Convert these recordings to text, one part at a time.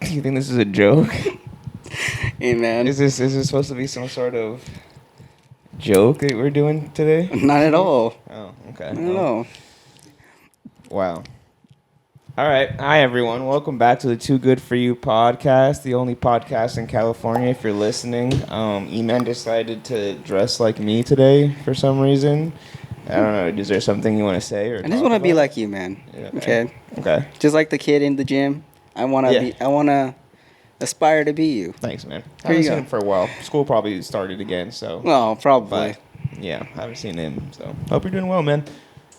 You think this is a joke? Hey, man. Is this supposed to be some sort of joke that we're doing today? Not at all. Oh, okay. Not at all. Wow. All right. Hi, everyone. Welcome back to the Too Good For You podcast, the only podcast in California if you're listening. E-Man decided to dress like me today for some reason. I don't know. Is there something you want to say? I just want to be like you, man. Yeah, Okay. Just like the kid in the gym. I want to aspire to be you. Thanks, man. I Here haven't you seen go. him for a while. School probably started again, so. Well, probably. But, yeah, I haven't seen him, so. Hope you're doing well, man.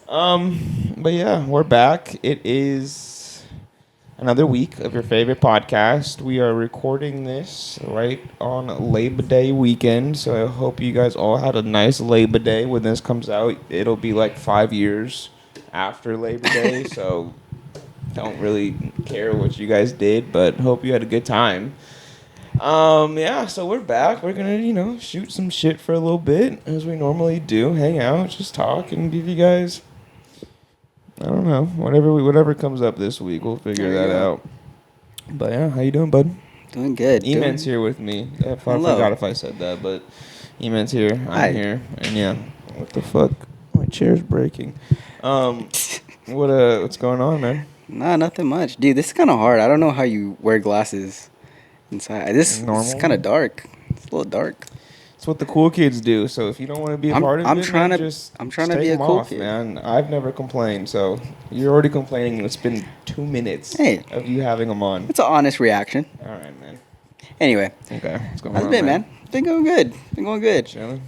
But yeah, we're back. It is another week of your favorite podcast. We are recording this right on Labor Day weekend, so I hope you guys all had a nice Labor Day. When this comes out, it'll be like 5 years after Labor Day, so don't really care what you guys did, but hope you had a good time. Yeah, so we're back. We're gonna, shoot some shit for a little bit, as we normally do. Hang out, just talk, and give you guys, I don't know, whatever comes up this week, we'll figure that out. But yeah, how you doing, bud? Doing good. E-Man's here with me. I forgot if I said that, but E-Man's here. I'm here, and yeah, what the fuck? My chair's breaking. What's going on, man? Nah, nothing much. Dude, this is kind of hard. I don't know how you wear glasses inside. This is kind of dark. It's a little dark. It's what the cool kids do. So if you don't want to be a part of it, I'm trying to be a cool kid, man. I've never complained. So you're already complaining, and it's been 2 minutes of you having them on. It's an honest reaction. All right, man. Anyway. Okay. What's going on, man? Been going good. Chilling.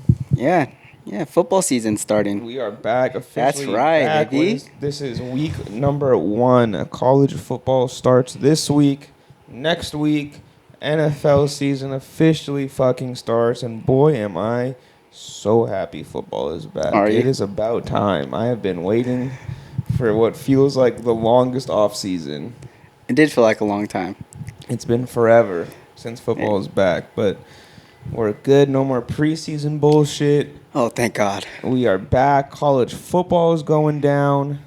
Yeah, football season's starting. We are back officially. That's right, baby. This is week number 1. College football starts this week. Next week, NFL season officially fucking starts. And boy, am I so happy football is back. It is about time. I have been waiting for what feels like the longest off season. It did feel like a long time. It's been forever since football is back. But we're good. No more preseason bullshit. Oh, thank God. We are back. College football is going down.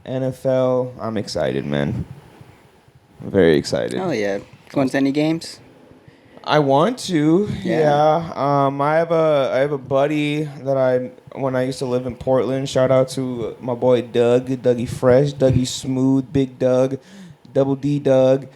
NFL. I'm excited, man. I'm very excited. Oh, yeah. Going to any games? I want to. Yeah. I have a buddy that when I used to live in Portland. Shout out to my boy Doug. Dougie Fresh. Dougie Smooth. Big Doug. Double D Doug.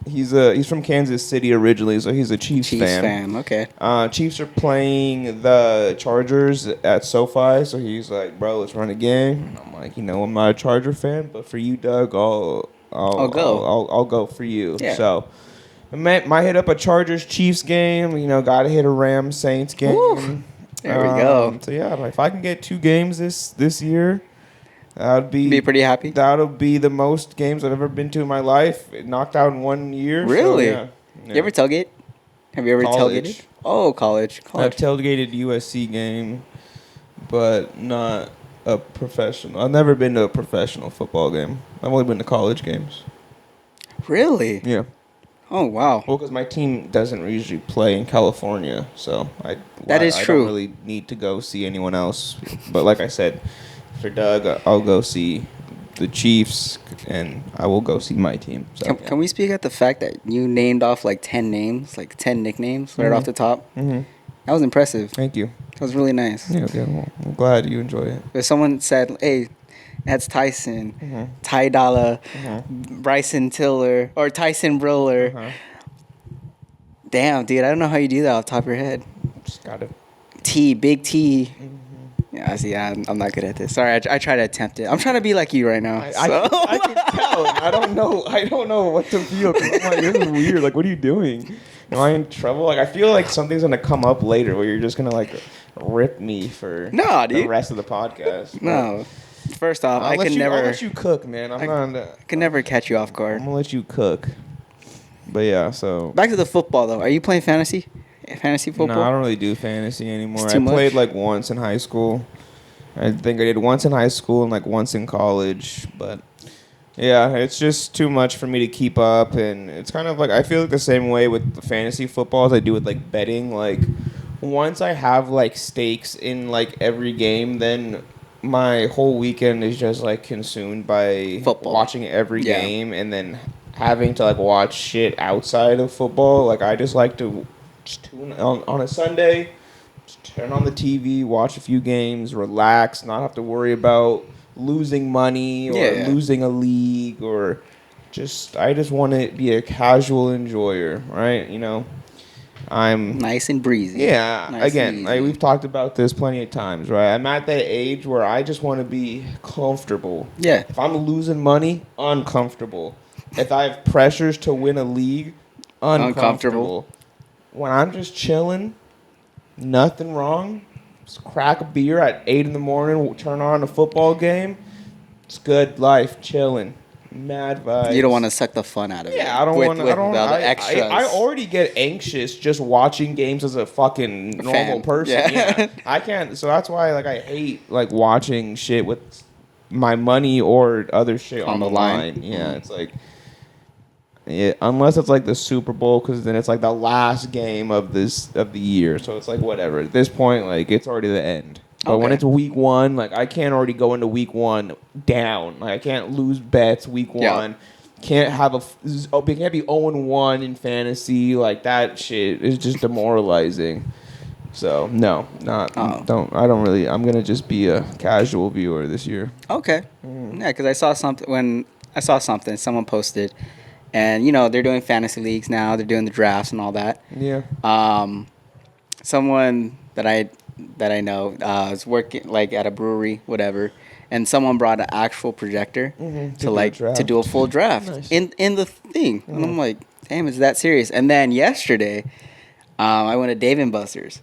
He's from Kansas City originally, so he's a Chiefs fan. Okay. Chiefs are playing the Chargers at SoFi, so he's like, "Bro, let's run a game." And I'm like, I'm not a Charger fan, but for you, Doug, I'll go. I'll go for you. Yeah. So I might hit up a Chargers Chiefs game. Gotta hit a Rams Saints game. Woo. There we go. So yeah, if I can get 2 games this year. I'd be pretty happy. That'll be the most games I've ever been to in my life. It knocked out in 1 year. Really? So, yeah. You ever tailgate? Have you ever tailgated? Oh, college. I've tailgated USC game, but not a professional. I've never been to a professional football game. I've only been to college games. Really? Yeah. Oh, wow. Well, because my team doesn't usually play in California, so I true. don't really need to go see anyone else. But like I said, for Doug, I'll go see the Chiefs, and I will go see my team. So, can we speak at the fact that you named off like 10 names, like 10 nicknames right off the top? Mm-hmm. That was impressive. Thank you. That was really nice. Yeah, okay. Well, I'm glad you enjoy it. If someone said, hey, that's Tyson, Ty Dolla, Bryson Tiller, or Tyson Briller. Damn, dude, I don't know how you do that off the top of your head. Just gotta. Big T. Yeah, see, I'm not good at this. Sorry, I try to attempt it. I'm trying to be like you right now. I can tell. I don't know what to feel. I'm like, this is weird. Like, what are you doing? Am I in trouble? Like, I feel like something's gonna come up later where you're just gonna like rip me for the rest of the podcast. No. First off, I'll let you cook, man. I can never catch you off guard. I'm gonna let you cook. But yeah, so back to the football though. Are you playing fantasy football? No, I don't really do fantasy anymore. I played like once in high school. I think I did once in high school and like once in college, but yeah, it's just too much for me to keep up, and it's kind of like I feel like the same way with fantasy football as I do with like betting. Like once I have like stakes in like every game, then my whole weekend is just like consumed by football. Watching every game and then having to like watch shit outside of football. Like I just like to just tune on a Sunday, just turn on the TV, watch a few games, relax, not have to worry about losing money or losing a league or I just want to be a casual enjoyer, right? You know, I'm nice and breezy. Yeah, Nice again, like we've talked about this plenty of times, right? I'm at that age where I just want to be comfortable. Yeah. If I'm losing money, uncomfortable. If I have pressures to win a league, uncomfortable. When I'm just chilling, nothing wrong. Just crack a beer at 8 in the morning, turn on a football game. It's good life, chilling. Mad vibes. You don't want to suck the fun out of it. Yeah, I don't want to. The extras. I already get anxious just watching games as a fucking normal person. Yeah. I can't. So that's why, like, I hate like watching shit with my money or other shit on the line. Yeah, it's like, unless it's like the Super Bowl, because then it's like the last game of the year. So it's like whatever. At this point, like it's already the end. But when it's week 1, like I can't already go into week 1 down. Like I can't lose bets week 1. Can't have can't be 0-1 in fantasy. Like that shit is just demoralizing. So no, I don't. I'm gonna just be a casual viewer this year. Okay. Yeah, because I saw something someone posted, and you know they're doing fantasy leagues now. They're doing the drafts and all that. Yeah. Someone that I know was working like at a brewery, whatever, and someone brought an actual projector to do a full draft in the thing, and I'm like, damn, is that serious? And then yesterday, I went to Dave & Buster's,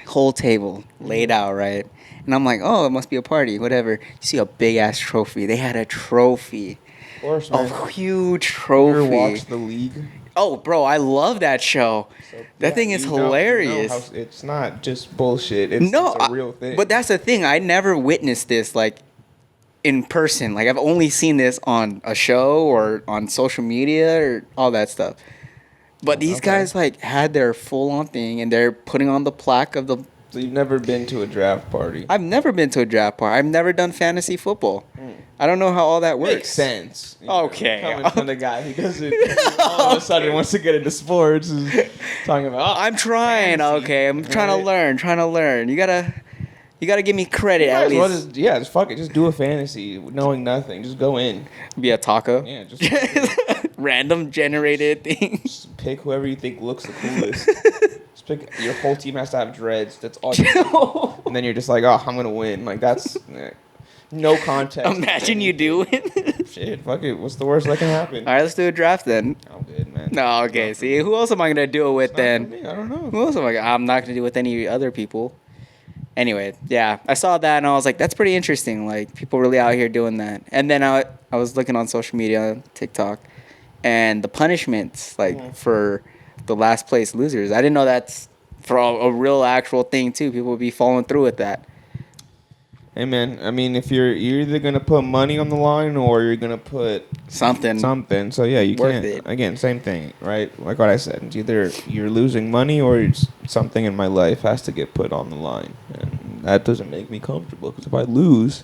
whole table laid out right, and I'm like, oh, it must be a party, whatever. You see a big ass trophy. They had a trophy, of course, man. a huge trophy. You ever watch The League? Oh, bro, I love that show. That thing is hilarious. It's not just bullshit. It's a real thing. But that's the thing. I never witnessed this, like, in person. Like, I've only seen this on a show or on social media or all that stuff. But these guys, like, had their full-on thing, and they're putting on the plaque of the... So you've never been to a draft party? I've never been to a draft party. I've never done fantasy football. I don't know how all that works. Makes sense. Okay. Coming from the guy who doesn't all of a sudden wants to get into sports is talking about. I'm trying. Fantasy. Okay, I'm trying to learn. You gotta give me credit at least. Just fuck it. Just do a fantasy, knowing nothing. Just go in. Be a taco. Yeah, just random generated things. Just pick whoever you think looks the coolest. Just pick. Your whole team has to have dreads. That's all. And then you're just like, oh, I'm gonna win. Like that's. No context. Imagine you do it. Shit, fuck it. What's the worst that can happen? All right, let's do a draft then. I'm good, man. No, okay. See, who else am I gonna do it with then? I don't know. Who else am I? I'm not gonna do it with any other people. Anyway, yeah, I saw that and I was like, that's pretty interesting. Like people really out here doing that. And then I was looking on social media, TikTok, and the punishments like for the last place losers. I didn't know that's for a real actual thing too. People would be following through with that. Hey man, I mean, if you're either gonna put money on the line or you're gonna put something. So yeah, you can't. It. Again, same thing, right? Like what I said, it's either you're losing money or something in my life has to get put on the line, and that doesn't make me comfortable. Because if I lose,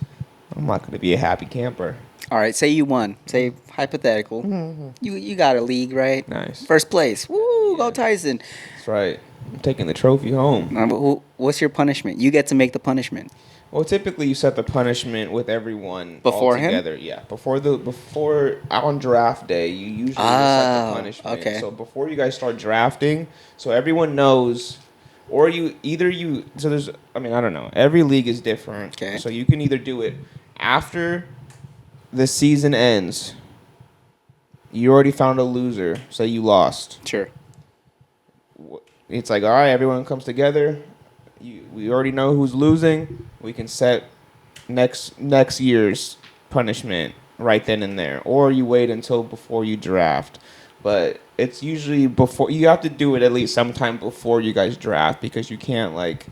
I'm not gonna be a happy camper. All right, say you won. Say hypothetical. You got a league, right? Nice. First place. Woo! Yeah. Go Tyson. That's right. I'm taking the trophy home. What's your punishment? You get to make the punishment. Well, typically you set the punishment with everyone before together. Yeah, before on draft day, you usually set the punishment. Okay. So before you guys start drafting, so everyone knows, or so there's. I mean, I don't know. Every league is different. Okay. So you can either do it after the season ends. You already found a loser, so you lost. Sure. It's like, all right, everyone comes together. We already know who's losing. We can set next year's punishment right then and there. Or you wait until before you draft. But it's usually before. You have to do it at least sometime before you guys draft, because you can't like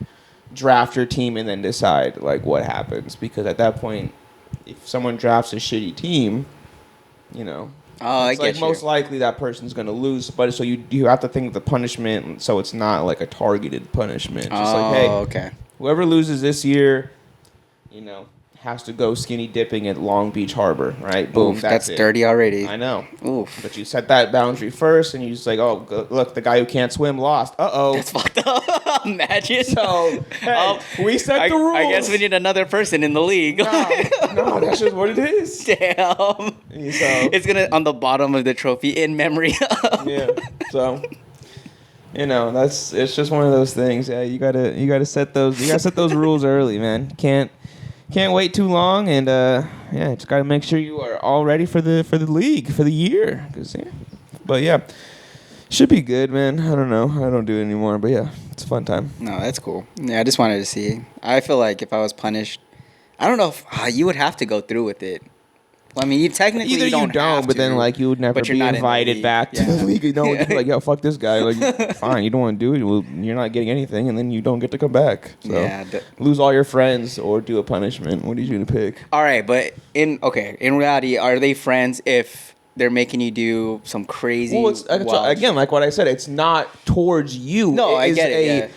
draft your team and then decide like what happens. Because at that point, if someone drafts a shitty team, you know. Oh, it's I get you. Most likely that person's going to lose, but so you have to think of the punishment so it's not like a targeted punishment. Just like, hey, okay. Whoever loses this year, you know, has to go skinny dipping at Long Beach Harbor, right? Boom, Oof, that's dirty already. I know. Oof. But you set that boundary first, and you just like, oh, look, the guy who can't swim lost. Uh-oh. That's fucked up. Imagine. So, hey, we set the rules. I guess we need another person in the league. No, that's just what it is. Damn. So, it's gonna on the bottom of the trophy in memory of. Yeah. So, it's just one of those things. Yeah, you gotta set those rules early, man. Can't wait too long, and just gotta make sure you are all ready for the league for the year. But yeah, should be good, man. I don't know. I don't do it anymore, but yeah, it's a fun time. No, that's cool. Yeah, I just wanted to see. I feel like if I was punished, I don't know if you would have to go through with it. Well, I mean, you technically either don't have but to, then like you would never be invited back to the league. You'd be like, yo, fuck this guy. Like, fine, you don't want to do it. Well, you're not getting anything, and then you don't get to come back. So lose all your friends or do a punishment. What are you going to pick? All right, but in reality, are they friends if they're making you do some crazy? Well, again, like what I said, it's not towards you. No, I get it. Yeah.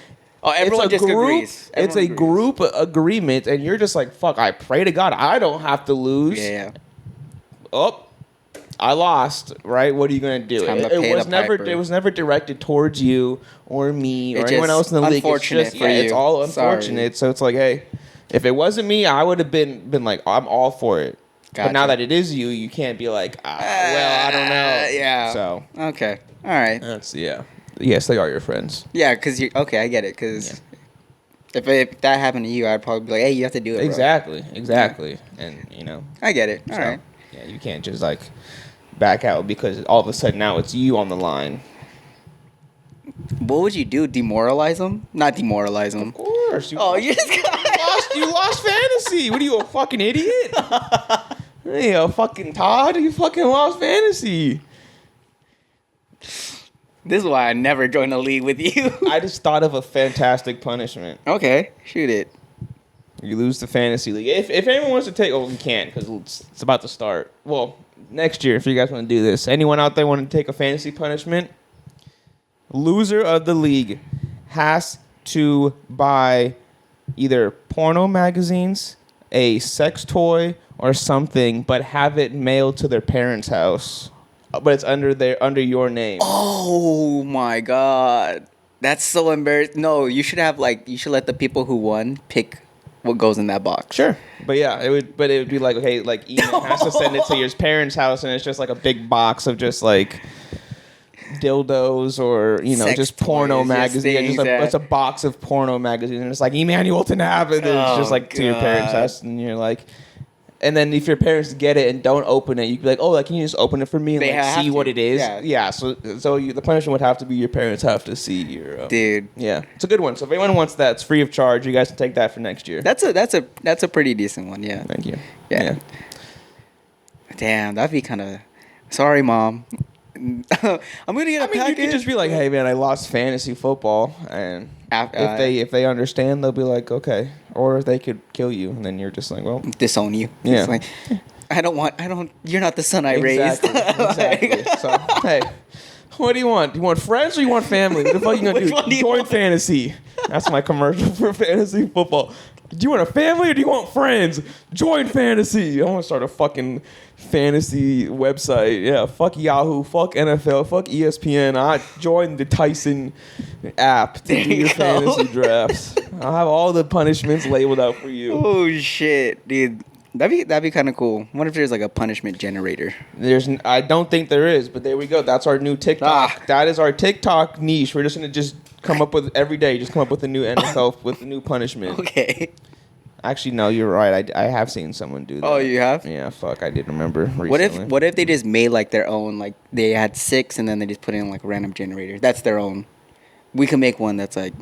Oh, everyone just agrees. It's a group agreement, and you're just like, fuck, I pray to God I don't have to lose. Yeah. Oh, I lost, right? What are you going to do? It was never directed towards you or me or anyone else in the league. It's all unfortunate. Sorry. So it's like, hey, if it wasn't me, I would have been like, I'm all for it. Gotcha. But now that it is you, you can't be like, well, I don't know. Yeah. So. Okay. All right. Yes, they are your friends. Yeah, because you. Okay, I get it. Because if that happened to you, I'd probably be like, hey, you have to do it. Exactly. Yeah. And I get it. All right. Yeah, you can't just like back out because all of a sudden now it's you on the line. What would you do? Demoralize them? Not demoralize them. Of course. You lost fantasy. What are you, a fucking idiot? Hey, a fucking Todd? You fucking lost fantasy. This is why I never joined a league with you. I just thought of a fantastic punishment. Okay, shoot it. You lose the fantasy league. If anyone wants to take... Oh, we can't because it's about to start. Well, next year, if you guys want to do this. Anyone out there want to take a fantasy punishment? Loser of the league has to buy either porno magazines, a sex toy, or something, but have it mailed to their parents' house. But it's under your name. Oh, my God. That's so embarrassing. No, you should let the people who won pick what goes in that box. Sure. But yeah, it would be like, okay, like Ian has to send it to your parents' house, and it's just like a big box of just like dildos or sex just porno magazines. It's a box of porno magazines, and it's like Emmanuel Tanab, and it's just like to your parents' house, and you're like. And then if your parents get it and don't open it, you can be like, oh, like, can you just open it for me and see what it is? Yeah. So the punishment would have to be your parents have to see your. Dude. Yeah, it's a good one. So if anyone wants that, it's free of charge. You guys can take that for next year. That's a pretty decent one. Yeah. Thank you. Yeah. Damn, that'd be kind of. Sorry, Mom. I'm gonna get a package. You could just be like, hey, man, I lost fantasy football, and if they understand, they'll be like, okay. Or they could kill you, and then you're just like, well, disown you. Yeah. Like, you're not the son I raised. Exactly. So, hey, what do you want? Do you want friends or you want family? What the fuck are you gonna do? Join fantasy. That's my commercial for fantasy football. Do you want a family or do you want friends? Join fantasy. I want to start a fucking fantasy website. Yeah, fuck Yahoo, fuck NFL, fuck ESPN. I join the Tyson app to do your fantasy drafts. I'll have all the punishments labeled out for you. Oh shit, dude. That'd be kind of cool. What if there's like a punishment generator? I don't think there is, but there we go. That's our new TikTok. That is our TikTok niche. We're just gonna come up with every day. Just come up with a new NFL with a new punishment. Okay. Actually, no, you're right. I have seen someone do that. Oh, you have? Yeah, fuck. I did remember recently. What if they just made like their own, like they had 6 and then they just put in like a random generator? That's their own. We can make one that's like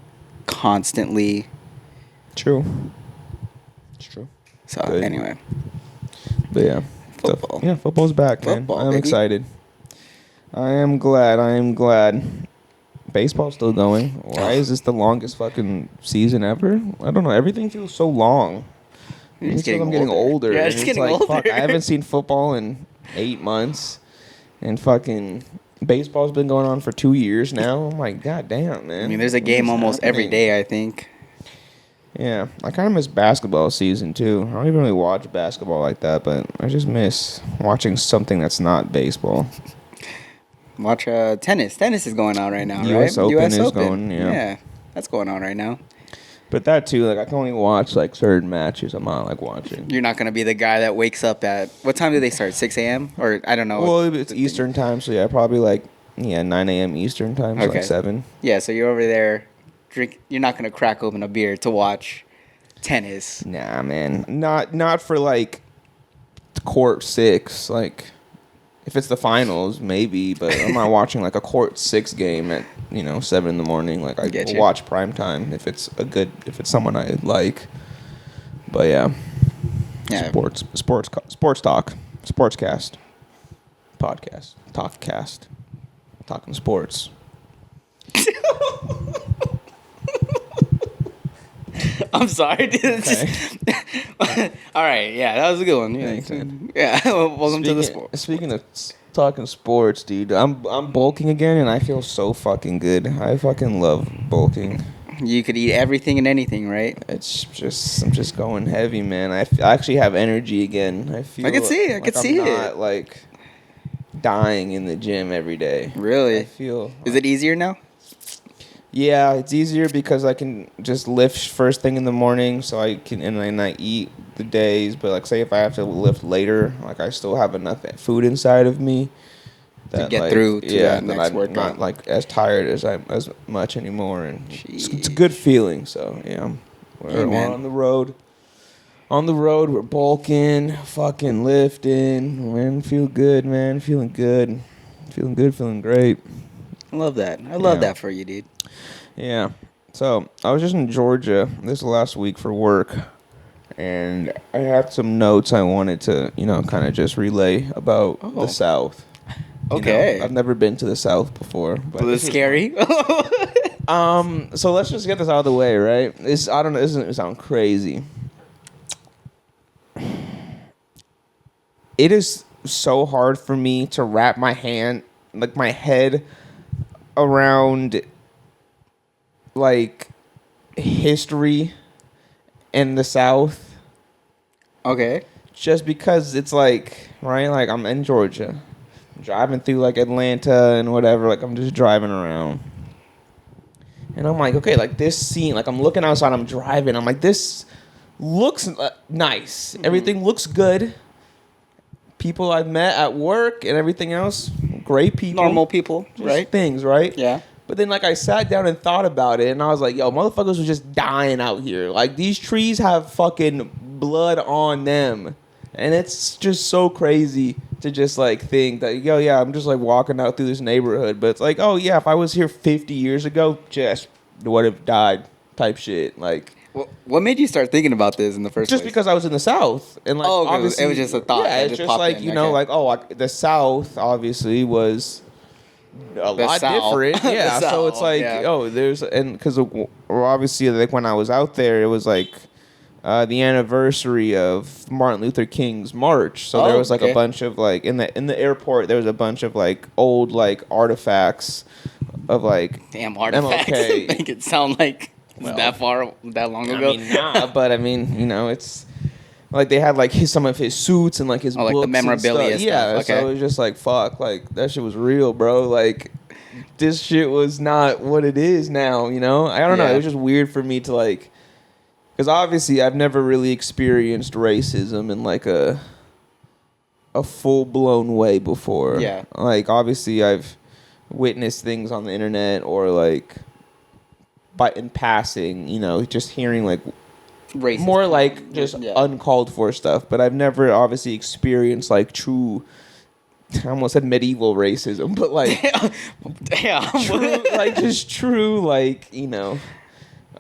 constantly. True. It's true. So anyway. But yeah. Football. Football's back, man. I'm excited. I am glad. Baseball's still going. Why is this the longest fucking season ever? I don't know. Everything feels so long. I'm getting older. Yeah, it's getting older. Fuck, I haven't seen football in 8 months. And fucking baseball's been going on for 2 years now. I'm like, god damn, man. I mean, there's a game almost every day, I think. Yeah, I kind of miss basketball season too. I don't even really watch basketball like that, but I just miss watching something that's not baseball. Watch tennis. Tennis is going on right now, The right? U.S. Open U.S. is Open. going, Yeah, that's going on right now. But that too, like I can only watch like certain matches. I'm not like watching. You're not gonna be the guy that wakes up at what time do they start? 6 a.m. or I don't know. Well, it's Eastern time, so yeah, probably like 9 a.m. Eastern time, so Okay. like 7. Yeah, so you're over there, drink. You're not gonna crack open a beer to watch tennis. Nah, man, not for like court 6. Like if it's the finals, maybe, but I'm not watching like a court 6 game at 7 in the morning. Like I will watch prime time if it's someone I like. But yeah. Sports talk, sportscast, podcast, talkcast, talking sports. I'm sorry, dude. Okay. All right, yeah, that was a good one. Yeah, yeah. Welcome to the sport. Speaking of talking sports, dude, I'm bulking again, and I feel so fucking good. I fucking love bulking. You could eat everything and anything, right? I'm just going heavy, man. I actually have energy again. I can see it. I can see I'm it. not like dying in the gym every day. Really? I feel. Is it easier now? Yeah, it's easier because I can just lift first thing in the morning, so I can and then I eat the days. But like, say if I have to lift later, like I still have enough food inside of me to get through to that next I'm workout. not like as tired as much anymore, and it's a good feeling. So yeah, we're on the road. On the road, we're bulking, fucking lifting. Man, feel good, man. Feeling good, feeling great. I love that. I love that for you, dude. Yeah. So I was just in Georgia this last week for work, and I had some notes I wanted to, kind of just relay about the South. Okay. I've never been to the South before. But was it scary? So let's just get this out of the way, right? I don't know. This doesn't sound crazy. It is so hard for me to wrap my head around like history in the South. Okay. Just because it's like, right, like I'm in Georgia, I'm driving through like Atlanta and whatever, like I'm just driving around. And I'm like, okay, like this scene, like I'm looking outside, I'm driving, I'm like, this looks nice. Mm-hmm. Everything looks good. People I've met at work and everything else, great people. Normal people, right? Things, right? Yeah. But then, like, I sat down and thought about it, and I was like, yo, motherfuckers was just dying out here. Like, these trees have fucking blood on them. And it's just so crazy to just, like, think that, yo, yeah, I'm just, like, walking out through this neighborhood. But it's like, oh, yeah, if I was here 50 years ago, just would have died type shit. Like... What made you start thinking about this in the first place? Just because I was in the South. And, like, obviously... It was just a thought. Yeah, it's just like, the South, obviously, was... a lot different, yeah. So it's like, because obviously, like when I was out there, it was like the anniversary of Martin Luther King's march. So there was like a bunch of like in the airport, there was a bunch of like old like artifacts of like damn artifacts. Make it sound like that long ago. I mean, nah, but I mean, it's. Like, they had, like, some of his suits and, like, his books like the memorabilia and stuff. stuff. Yeah, okay. So it was just like, fuck, like, that shit was real, bro. Like, this shit was not what it is now, I don't know. It was just weird for me to, like... Because, obviously, I've never really experienced racism in, like, a full-blown way before. Yeah. Like, obviously, I've witnessed things on the internet or, like, in passing, just hearing, like... Racist. More like just uncalled for stuff, but I've never obviously experienced like true. I almost said medieval racism, but like, true, like just true, like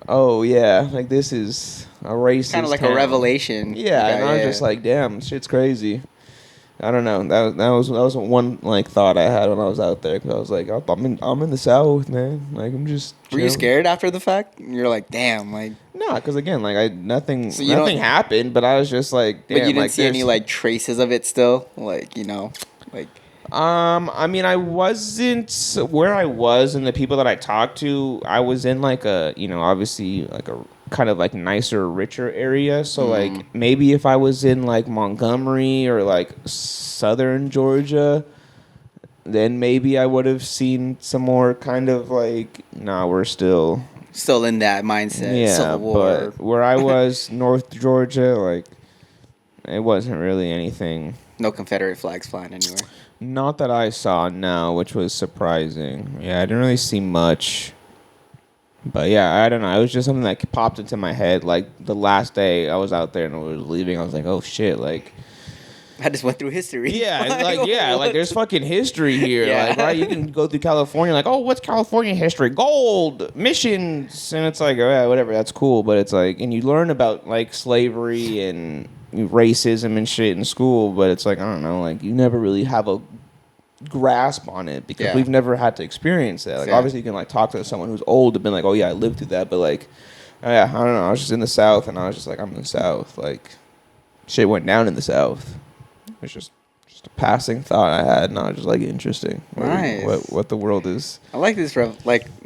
oh yeah, like this is a racist. Kind of like a revelation. Yeah, and I was just like, damn, shit's crazy. I don't know. That was one like thought I had when I was out there, because I was like, I'm in the South, man. Like I'm just. Were you scared after the fact? You're like, damn, like. No, because again, like nothing happened, but I was just like, damn. But you didn't like, see any like traces of it still, like like. I mean, I wasn't where I was, and the people that I talked to, I was in like a, obviously like a kind of like nicer, richer area. So like maybe if I was in like Montgomery or like southern Georgia, then maybe I would have seen some more kind of like, nah, we're still in that mindset. Yeah, Civil War. but where I was, North Georgia, like it wasn't really anything. No Confederate flags flying anywhere. Not that I saw, no, which was surprising. Yeah, I didn't really see much. But yeah, I don't know. It was just something that popped into my head. Like the last day I was out there and I was leaving, I was like, oh shit, like. I just went through history. Yeah, like there's fucking history here. Yeah. Like, right, you can go through California, like, oh, what's California history? Gold, missions, and it's like, oh, yeah, whatever, that's cool. But it's like, and you learn about like slavery and racism and shit in school, but it's like, I don't know, like you never really have a grasp on it because we've never had to experience that. Like, obviously, you can like talk to someone who's old and been like, oh yeah, I lived through that, but like, oh, yeah, I don't know. I was just in the South, and I was just like, I'm in the South. Like, shit went down in the South. It's just a passing thought I had, and I was just like, interesting. Nice. What the world is. I like this,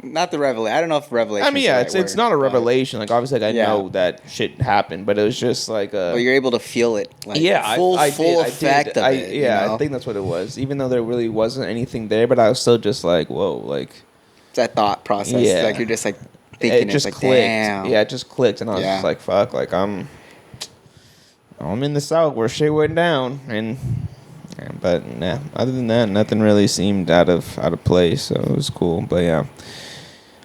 not the revelation. I don't know if revelation. I mean, yeah, it's not a revelation. Like, obviously, like, I know that shit happened, but it was just like well, you're able to feel it. Like, full effect of it. Yeah, I think that's what it was. Even though there really wasn't anything there, but I was still just like, whoa, like. It's that thought process. Yeah. Like, you're just like thinking it just like, clicked. Damn. Yeah, it just clicked, and I was just like, fuck, like, I'm in the South where shit went down, but yeah, other than that, nothing really seemed out of place, so it was cool. But yeah,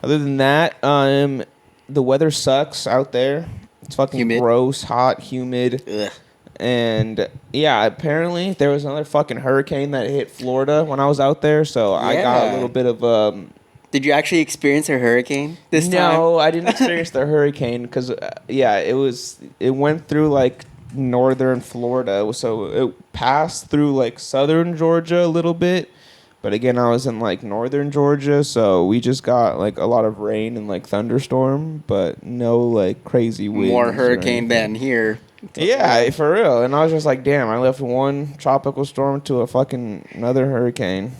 other than that, the weather sucks out there. It's fucking gross, hot, humid. Ugh. And yeah, apparently there was another fucking hurricane that hit Florida when I was out there, so I got a little bit of Did you actually experience a hurricane this time? No, I didn't experience the hurricane because it went through like northern Florida, so it passed through like southern Georgia a little bit, but again I was in like northern Georgia, so we just got like a lot of rain and like thunderstorm, but no like crazy winds. More hurricane than here. Yeah, for real. And I was just like, damn, I left one tropical storm to a fucking another hurricane.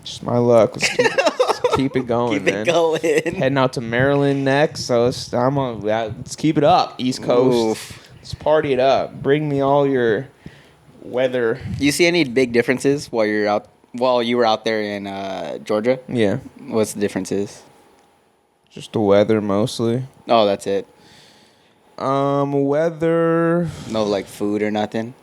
Just my luck. Let's keep it going, man. Keep it going. Heading out to Maryland next, so let's keep it up, East Coast. Oof. Let's party it up. Bring me all your weather. You see any big differences while you were out there in Georgia? Yeah. What's the differences? Just the weather mostly. Oh, that's it. Weather. No, like food or nothing.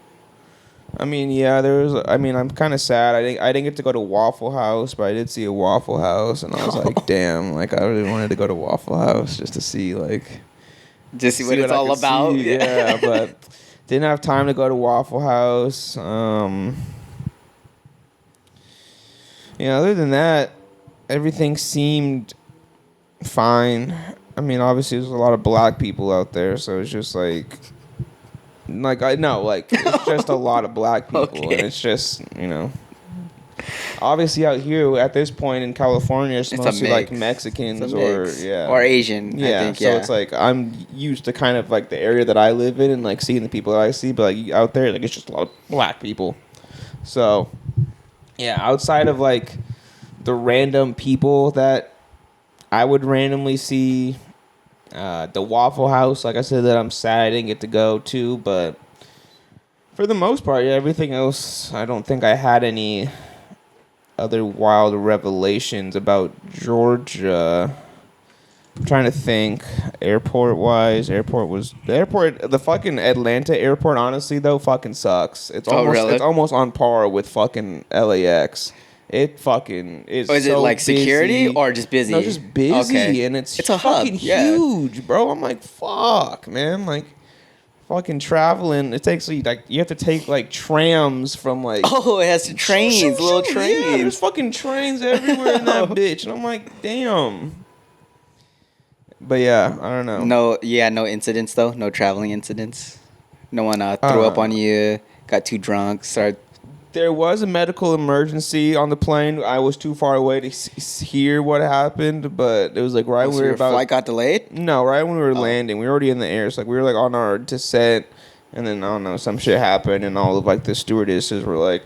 I mean, yeah, I'm kind of sad. I didn't get to go to Waffle House, but I did see a Waffle House, and I was like, damn, like I really wanted to go to Waffle House just to see like. Just see what it's all about. Yeah, but didn't have time to go to Waffle House. Other than that, everything seemed fine. I mean, obviously, there's a lot of black people out there, so it's just like I know, like it's just a lot of black people, and it's just obviously out here at this point in California, it's mostly like Mexicans or Asian. Yeah, I think, so it's like I'm used to kind of like the area that I live in and like seeing the people that I see, but like out there, like it's just a lot of black people. So yeah, outside of like the random people that I would randomly see, the Waffle House, like I said, that I'm sad I didn't get to go to, but for the most part, yeah, everything else, I don't think I had any other wild revelations about Georgia. I'm trying to think. Airport-wise, the fucking Atlanta airport, honestly, though, fucking sucks. It's almost on par with fucking LAX. It fucking is. Is it like busy. Security or just busy? No, just busy, okay. And it's a fucking huge, bro. I'm like, fuck, man, like. Fucking traveling, it takes you have to take like trams from like. Oh, it has trains, little trains. Yeah, there's fucking trains everywhere in that bitch, and I'm like, damn. But yeah, I don't know. No incidents though. No traveling incidents. No one threw up on you, got too drunk, started. There was a medical emergency on the plane. I was too far away to hear what happened, but it was like right when we were about. Flight got delayed? No, right when we were landing. We were already in the air. So like we were like on our descent, and then I don't know, some shit happened, and all of like the stewardesses were like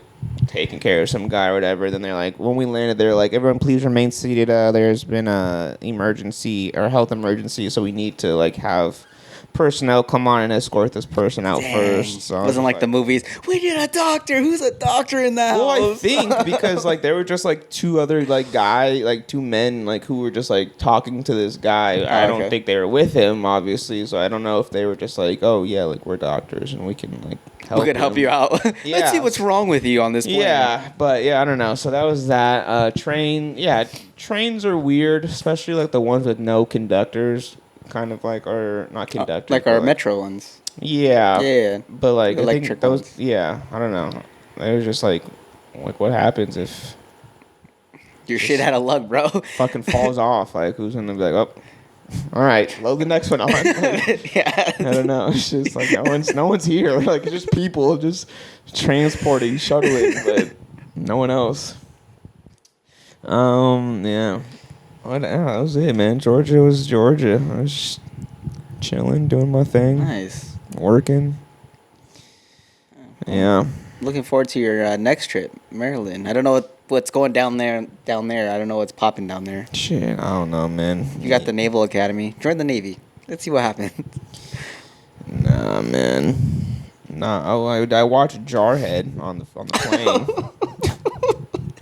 taking care of some guy or whatever. Then they're like, when we landed, they're like, everyone please remain seated. There's been a emergency or health emergency, so we need to like have personnel come on and escort this person out first. So it wasn't like the movies. We need a doctor. Who's a doctor in the house? Well, I think because like there were just like two other like two men like who were just like talking to this guy. I don't think they were with him, obviously. So I don't know if they were just like, oh yeah, like we're doctors and we can like help. We could help you out. Yeah. Let's see what's wrong with you on this plane. Yeah, but yeah, I don't know. So that was that. Trains are weird, especially like the ones with no conductors. Kind of like our not conductors, like our metro ones. Yeah, but like electric I think those. ones. Yeah, I don't know. It was just like what happens if your shit out of luck, bro? Fucking falls off. Like who's gonna be like, oh, all right, load the next one on. Like, yeah, I don't know. It's just like no one's here. Like it's just people just transporting, shuttling, but no one else. Yeah. That was it, man. Georgia was Georgia. I was just chilling, doing my thing. Nice. Working. Yeah. Looking forward to your next trip, Maryland. I don't know what's going down there. I don't know what's popping down there. Shit, I don't know, man. You got the Naval Academy. Join the Navy. Let's see what happens. Nah, man. Nah. Oh, I watched Jarhead on the plane.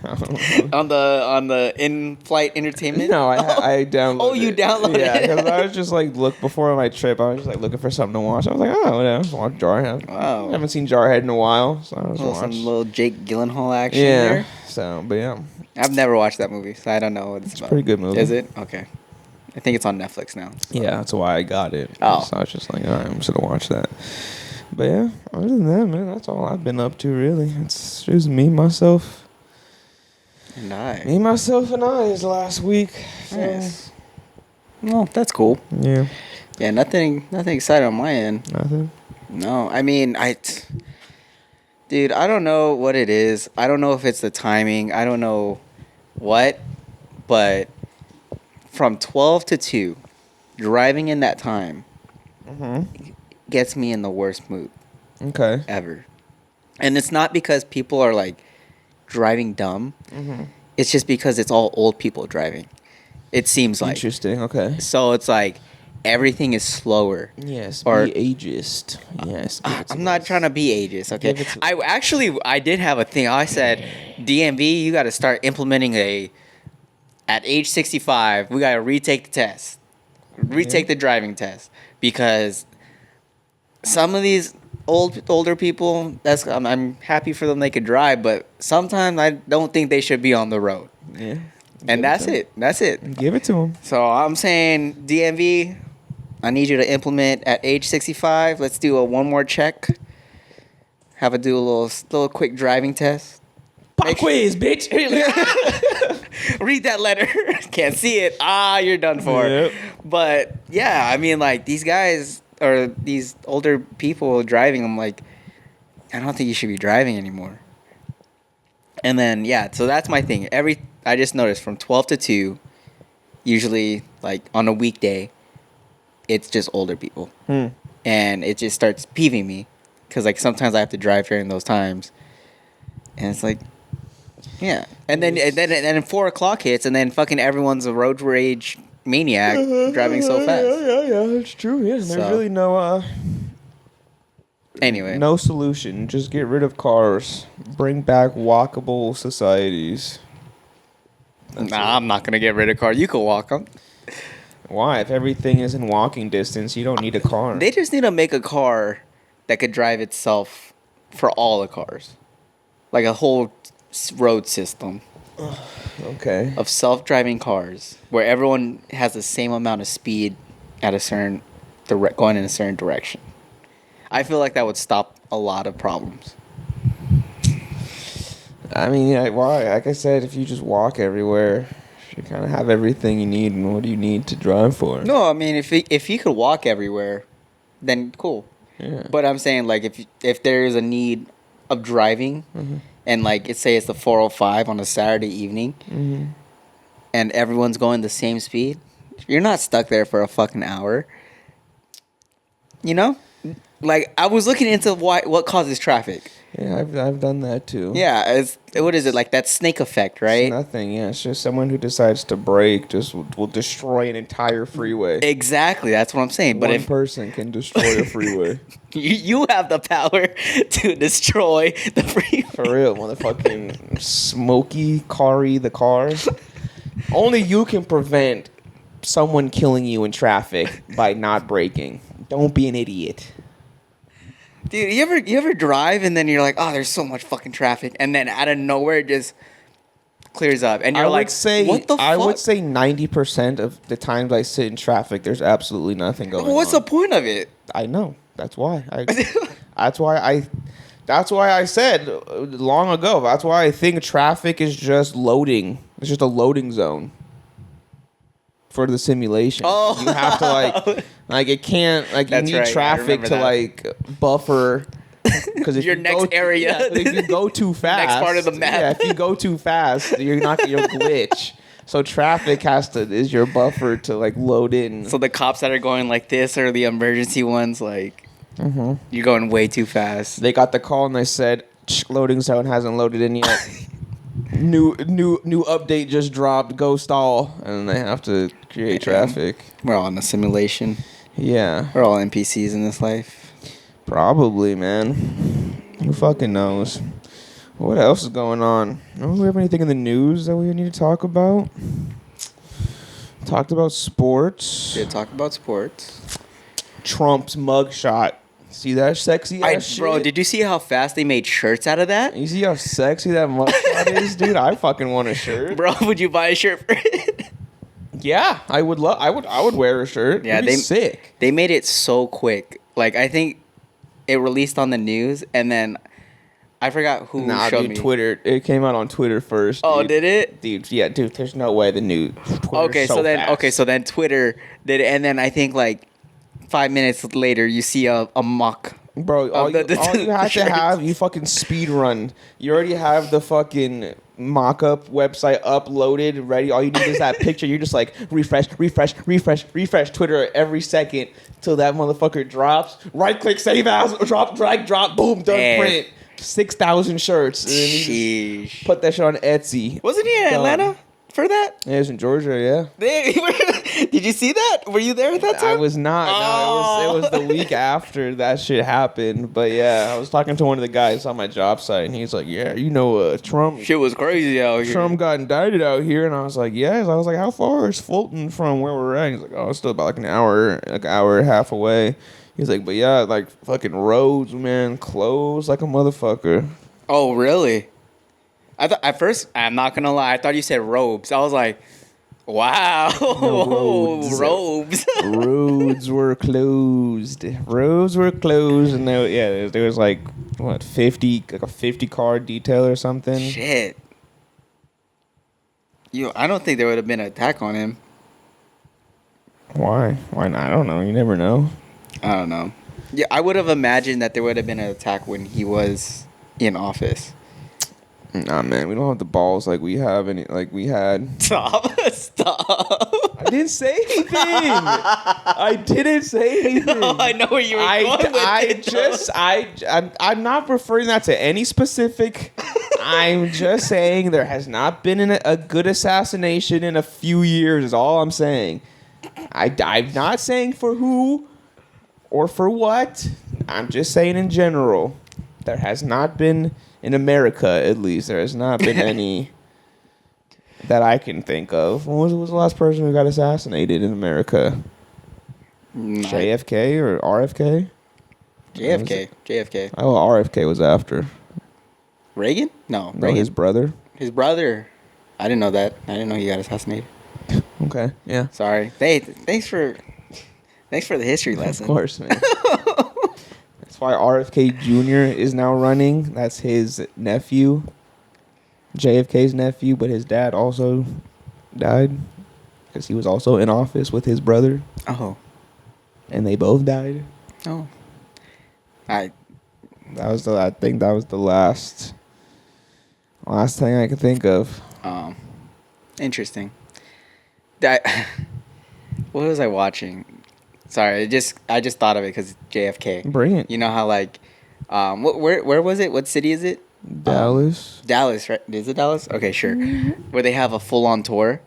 on the in-flight entertainment? No, I downloaded. Oh, you downloaded it? Yeah, because I was just like before my trip. I was just like looking for something to watch. I was like, oh, whatever, watch Jarhead. Wow, I haven't seen Jarhead in a while, so I was some little Jake Gyllenhaal action. Yeah. There. So, but yeah, I've never watched that movie, so I don't know what it's about. A pretty good movie. Is it? Okay. I think it's on Netflix now. So. Yeah, that's why I got it. Oh. So I was just like, all right, I'm just gonna watch that. But yeah, other than that, man, that's all I've been up to really. It's just me, myself. And I. Me, myself, and I is last week. So. Nice. Well, that's cool. Yeah. Yeah, nothing exciting on my end. Nothing? No, I mean, dude, I don't know what it is. I don't know if it's the timing. I don't know what, but from 12 to 2, driving in that time gets me in the worst mood. Okay. Ever. And it's not because people are like driving dumb. It's just because it's all old people driving. It seems like. Interesting. Okay. So it's like everything is slower. Yes. Or, be ageist. Yes. I'm not trying to be ageist. Okay. I did have a thing. I said, DMV, you got to start implementing at age 65, we got to retake the test, the driving test, because some of these older people, I'm happy for them they could drive, but sometimes I don't think they should be on the road. Yeah. And that's it. That's it. Give it to them. So I'm saying, DMV, I need you to implement at age 65. Let's do one more check. Have a do a little quick driving test. Pop quiz, bitch. Read that letter. Can't see it. You're done for. Yep. But yeah, I mean, like these guys or these older people driving, I'm like, I don't think you should be driving anymore. And then yeah, so that's my thing. I just noticed from 12 to 2, usually like on a weekday, it's just older people, and it just starts peeving me because like sometimes I have to drive during those times, and it's like. Yeah, and then 4 o'clock hits, and then fucking everyone's a road rage maniac driving so fast. Yeah, that's true. Yeah, there's really no anyway, no solution. Just get rid of cars. Bring back walkable societies. I'm not gonna get rid of cars. You can walk them. Why? If everything is in walking distance, you don't need a car. They just need to make a car that could drive itself for all the cars, like a whole road system of self-driving cars where everyone has the same amount of speed at a certain going in a certain direction. I feel like that would stop a lot of problems. I mean, yeah, why? Like I said, if you just walk everywhere, you kind of have everything you need, and what do you need to drive for? No, I mean, if you could walk everywhere, then cool. Yeah. But I'm saying, like, if there is a need of driving, and like say it's the 405 on a Saturday evening, and everyone's going the same speed, you're not stuck there for a fucking hour. You know, like I was looking into what causes traffic, Yeah, I've done that too. Yeah, what is it, like that snake effect, right? It's nothing. Yeah, it's just someone who decides to brake just will destroy an entire freeway. Exactly, that's what I'm saying. But One if person can destroy a freeway. you have the power to destroy the freeway. For real, motherfucking Smokey Kari the car. Only you can prevent someone killing you in traffic by not braking. Don't be an idiot. Dude, you ever drive and then you're like, oh, there's so much fucking traffic, and then out of nowhere it just clears up, and you're what the fuck? I would say 90% of the times I sit in traffic, there's absolutely nothing going on. What's the point of it? I know. That's why. That's why I said long ago. That's why I think traffic is just loading. It's just a loading zone for the simulation. Oh. You have to like it can't you need traffic to buffer. Because if your next area, if you go too fast, next part of the map. Yeah, if you go too fast, you'll glitch. So traffic is your buffer to load in. So the cops that are going like this are the emergency ones, you're going way too fast. They got the call and they said loading zone hasn't loaded in yet. New update just dropped. Go stall, and they have to create traffic. We're all in a simulation. Yeah, we're all NPCs in this life. Probably, man. Who fucking knows? What else is going on? Do we have anything in the news that we need to talk about? Talked about sports. Did talk about sports. Trump's mugshot. See that sexy ass shit? Bro, did you see how fast they made shirts out of that? You see how sexy that mugshot is, dude? I fucking want a shirt. Bro, would you buy a shirt for it? Yeah, I would wear a shirt. Yeah, it'd be sick. They made it so quick. I think it released on the news, and then I forgot who showed me. Twitter. It came out on Twitter first. Oh, did it? Dude, yeah, dude. There's no way the news. So then Twitter did it, and then I think 5 minutes later, you see a mock. Bro, all you have to have, you fucking speed run. You already have the fucking mock-up website uploaded, ready. All you need is that picture. You're just refresh Twitter every second till that motherfucker drops. Right-click, save as, drop, drag, drop, boom, done, print. 6,000 shirts. And then you just put that shit on Etsy. Wasn't he in Atlanta for that? Yeah, he was in Georgia, yeah. Did you see that? Were you there at that time? I was not. Oh. No, it was the week after that shit happened. But yeah, I was talking to one of the guys on my job site, and he's like, yeah, Trump. Shit was crazy out here. Trump got indicted out here, and I was like, yes. I was like, how far is Fulton from where we're at? He's like, oh, it's still about an hour and a half away. He's like, but yeah, fucking roads, man, closed like a motherfucker. Oh, really? I thought at first, I'm not gonna lie, I thought you said robes. I was like, wow, no, robes. Roads were closed. And there was 50, a 50-car detail or something. Shit. I don't think there would have been an attack on him. Why? Why not? I don't know. You never know. I don't know. Yeah, I would have imagined that there would have been an attack when he was in office. Nah, man, we don't have the balls we had. Stop. I didn't say anything. No, I know where you were going with it. I'm not referring that to any specific. I'm just saying there has not been a good assassination in a few years is all I'm saying. I'm not saying for who or for what. I'm just saying in general. There has not been... In America, at least, there has not been any that I can think of. When was the last person who got assassinated in America? JFK or RFK? JFK. Oh, RFK was after. Reagan? No, Reagan. His brother. His brother. I didn't know that. I didn't know he got assassinated. Okay, yeah. Sorry. Hey, thanks for the history lesson. Of course, man. That's why RFK Jr. is now running. That's his nephew, JFK's nephew, but his dad also died because he was also in office with his brother. Oh. And they both died. Oh. I think that was the last thing I could think of. Interesting. What was I watching? Sorry, I just thought of it because JFK. Brilliant. You know how Where was it? What city is it? Dallas. Dallas, right? Is it Dallas? Okay, sure. Where they have a full-on tour.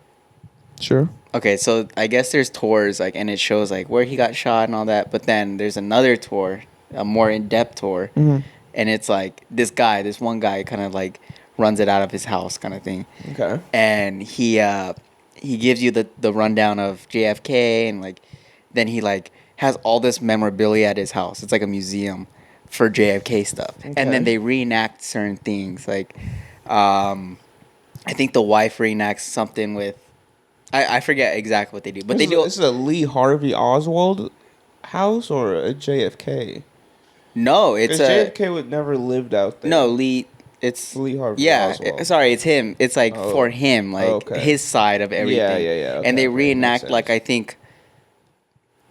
Sure. Okay, so I guess there's tours, like, and it shows, like, where he got shot and all that. But then there's another tour, a more in-depth tour. Mm-hmm. And it's, like, this one guy kind of, like, runs it out of his house kind of thing. Okay. And he gives you the rundown of JFK. And, like, then he, like, has all this memorabilia at his house. It's like a museum for JFK stuff. Okay. And then they reenact certain things. Like, I think the wife reenacts something with... I forget exactly what they do, but This is a Lee Harvey Oswald house or a JFK? No, it's JFK would never lived out there. No, Lee. It's Lee Harvey. Yeah, Oswald. sorry, it's him. It's like for him, like his side of everything. Yeah. Okay, and they reenact like I think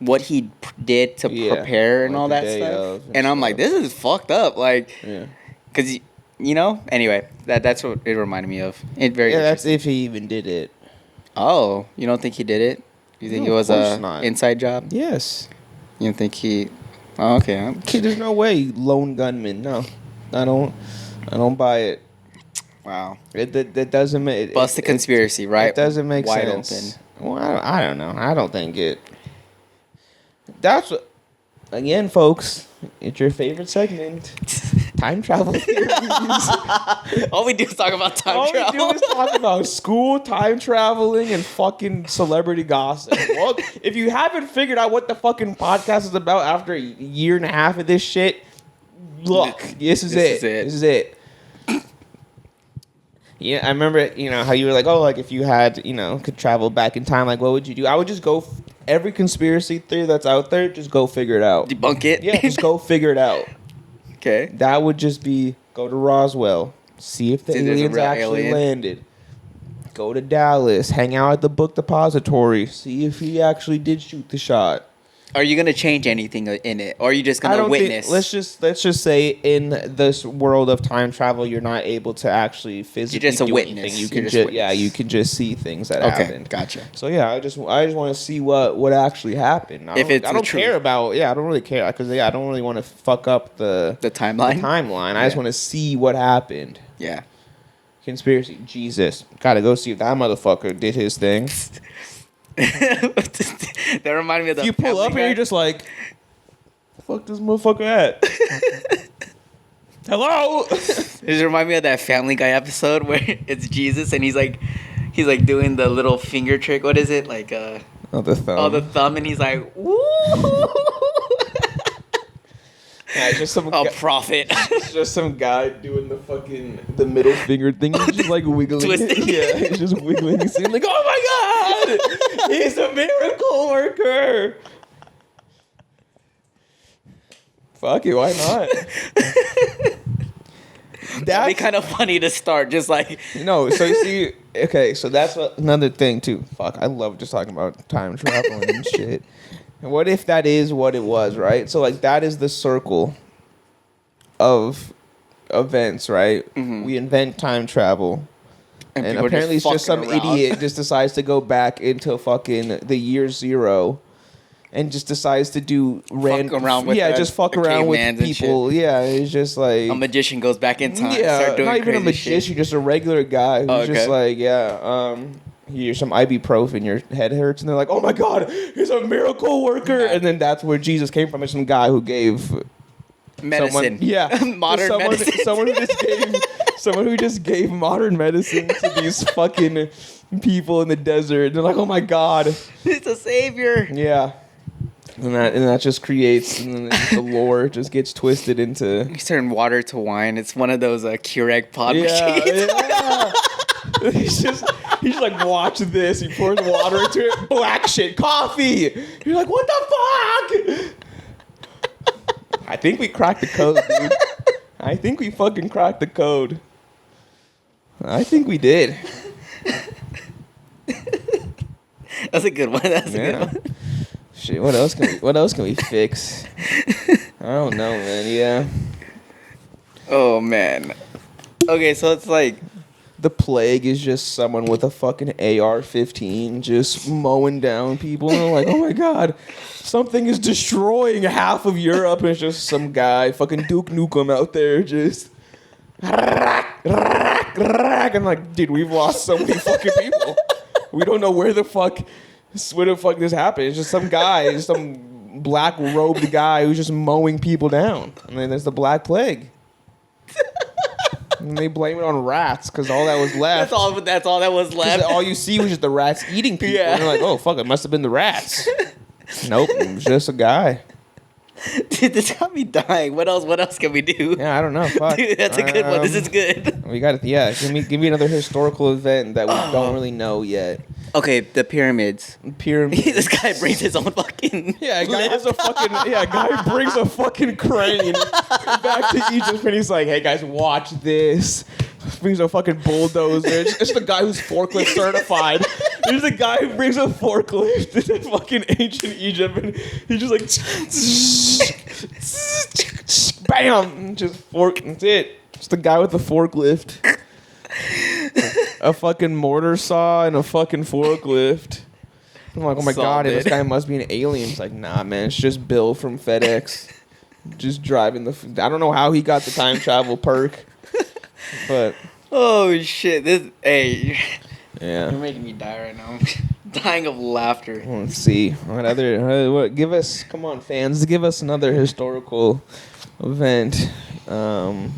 what he did to prepare and like all that stuff. And I'm like, this is fucked up, like, because you know. Anyway, that's what it reminded me of. It very that's if he even did it. Oh, you don't think he did it? You think it was a inside job? Yes. You don't think he? Oh, okay. There's no way lone gunman. No, I don't buy it. Wow. That doesn't make bust the conspiracy, right? It doesn't make wide sense. Open. Well, I don't know. I don't think it. That's what. Again, folks, it's your favorite segment. Time travel theories. All we do is talk about time travel. All we do is talk about school, time traveling, and fucking celebrity gossip. Well, if you haven't figured out what the fucking podcast is about after a year and a half of this shit, look, this is it. This is it. Yeah, I remember, how you were like, oh, like if you had, could travel back in time, like what would you do? I would just go, every conspiracy theory that's out there, just go figure it out. Debunk it? Yeah, just go figure it out. Okay. That would just be, go to Roswell, see if the aliens actually landed. Go to Dallas, hang out at the book depository, see if he actually did shoot the shot. Are you gonna change anything in it, or are you just gonna witness? Let's just say in this world of time travel, you're not able to actually physically you're just a do witness. anything. You can just see things that happened. Gotcha. So yeah, I just want to see what actually happened. I don't care about. Yeah, I don't really care because I don't really want to fuck up the timeline. I just want to see what happened. Yeah. Conspiracy. Jesus, gotta go see if that motherfucker did his thing. That reminded me of the. You pull up and you're just like, fuck this motherfucker at? Hello. Does it remind me of that Family Guy episode where it's Jesus and he's like doing the little finger trick. What is it like? The thumb. Oh, the thumb, and he's like, woo. Yeah, it's just some prophet. It's just some guy doing the middle finger thing. He's just like wiggling. Twisting. Yeah, he's just wiggling. He's like, oh my God, he's a miracle worker. Fuck it, why not? That'd be kind of funny to start, just like. No, so you see, okay, so that's another thing too. Fuck, I love just talking about time travel and shit. And what if that is what it was, right? So, like, that is the circle of events, right? Mm-hmm. We invent time travel. And apparently it's just some idiot just decides to go back into fucking the year zero and just decides to do random... fuck around with people. Yeah, it's just like... A magician goes back in time. Yeah, start doing not even a magician, shit. Just a regular guy who's just like, here's some ibuprofen, your head hurts, and they're like, oh my God, he's a miracle worker. And then that's where Jesus came from. It's some guy who gave medicine. Modern medicine. Someone who just gave modern medicine to these fucking people in the desert. And they're like, oh my God. He's a savior. Yeah. And that just creates, and then the lore just gets twisted into... You turn water to wine. It's one of those Keurig pod machines. Yeah. He's like, watch this. He pours water into it. Black shit. Coffee. You're like, what the fuck? I think we cracked the code, dude. I think we fucking cracked the code. I think we did. That's a good one. That's a good one. Shit, what else can we fix? I don't know, man. Yeah. Oh man. Okay, so it's like the plague is just someone with a fucking AR-15 just mowing down people. And they're like, oh my god, something is destroying half of Europe. And it's just some guy, fucking Duke Nukem out there just... And like, dude, we've lost so many fucking people. We don't know where the fuck this happened. It's just some guy, some black robed guy who's just mowing people down. And then there's the Black Plague. And they blame it on rats because all that was left. That's all that was left. All you see was just the rats eating people. Yeah. And you're like, oh fuck, it must have been the rats. Nope, it was just a guy. Dude, this got me dying. What else can we do? Yeah, I don't know. Fuck. Dude, that's a good one. This is good. We got it. Yeah, give me another historical event that we don't really know yet. Okay, the pyramids. This guy brings his own fucking. Yeah, a guy brings a fucking crane back to Egypt, and he's like, "Hey guys, watch this." Brings a fucking bulldozer. It's the guy who's forklift certified. There's a guy who brings a forklift to fucking ancient Egypt, and he's just like, bam, just fork. That's it. It's the guy with the forklift. A fucking mortar saw and a fucking forklift. I'm like, oh my god, this guy must be an alien. He's like, nah, man, it's just Bill from FedEx, just driving the. I don't know how he got the time travel perk. But oh shit! Yeah, you're making me die right now. Dying of laughter. Let's see what other. Give us, come on, fans, give us another historical event. Trying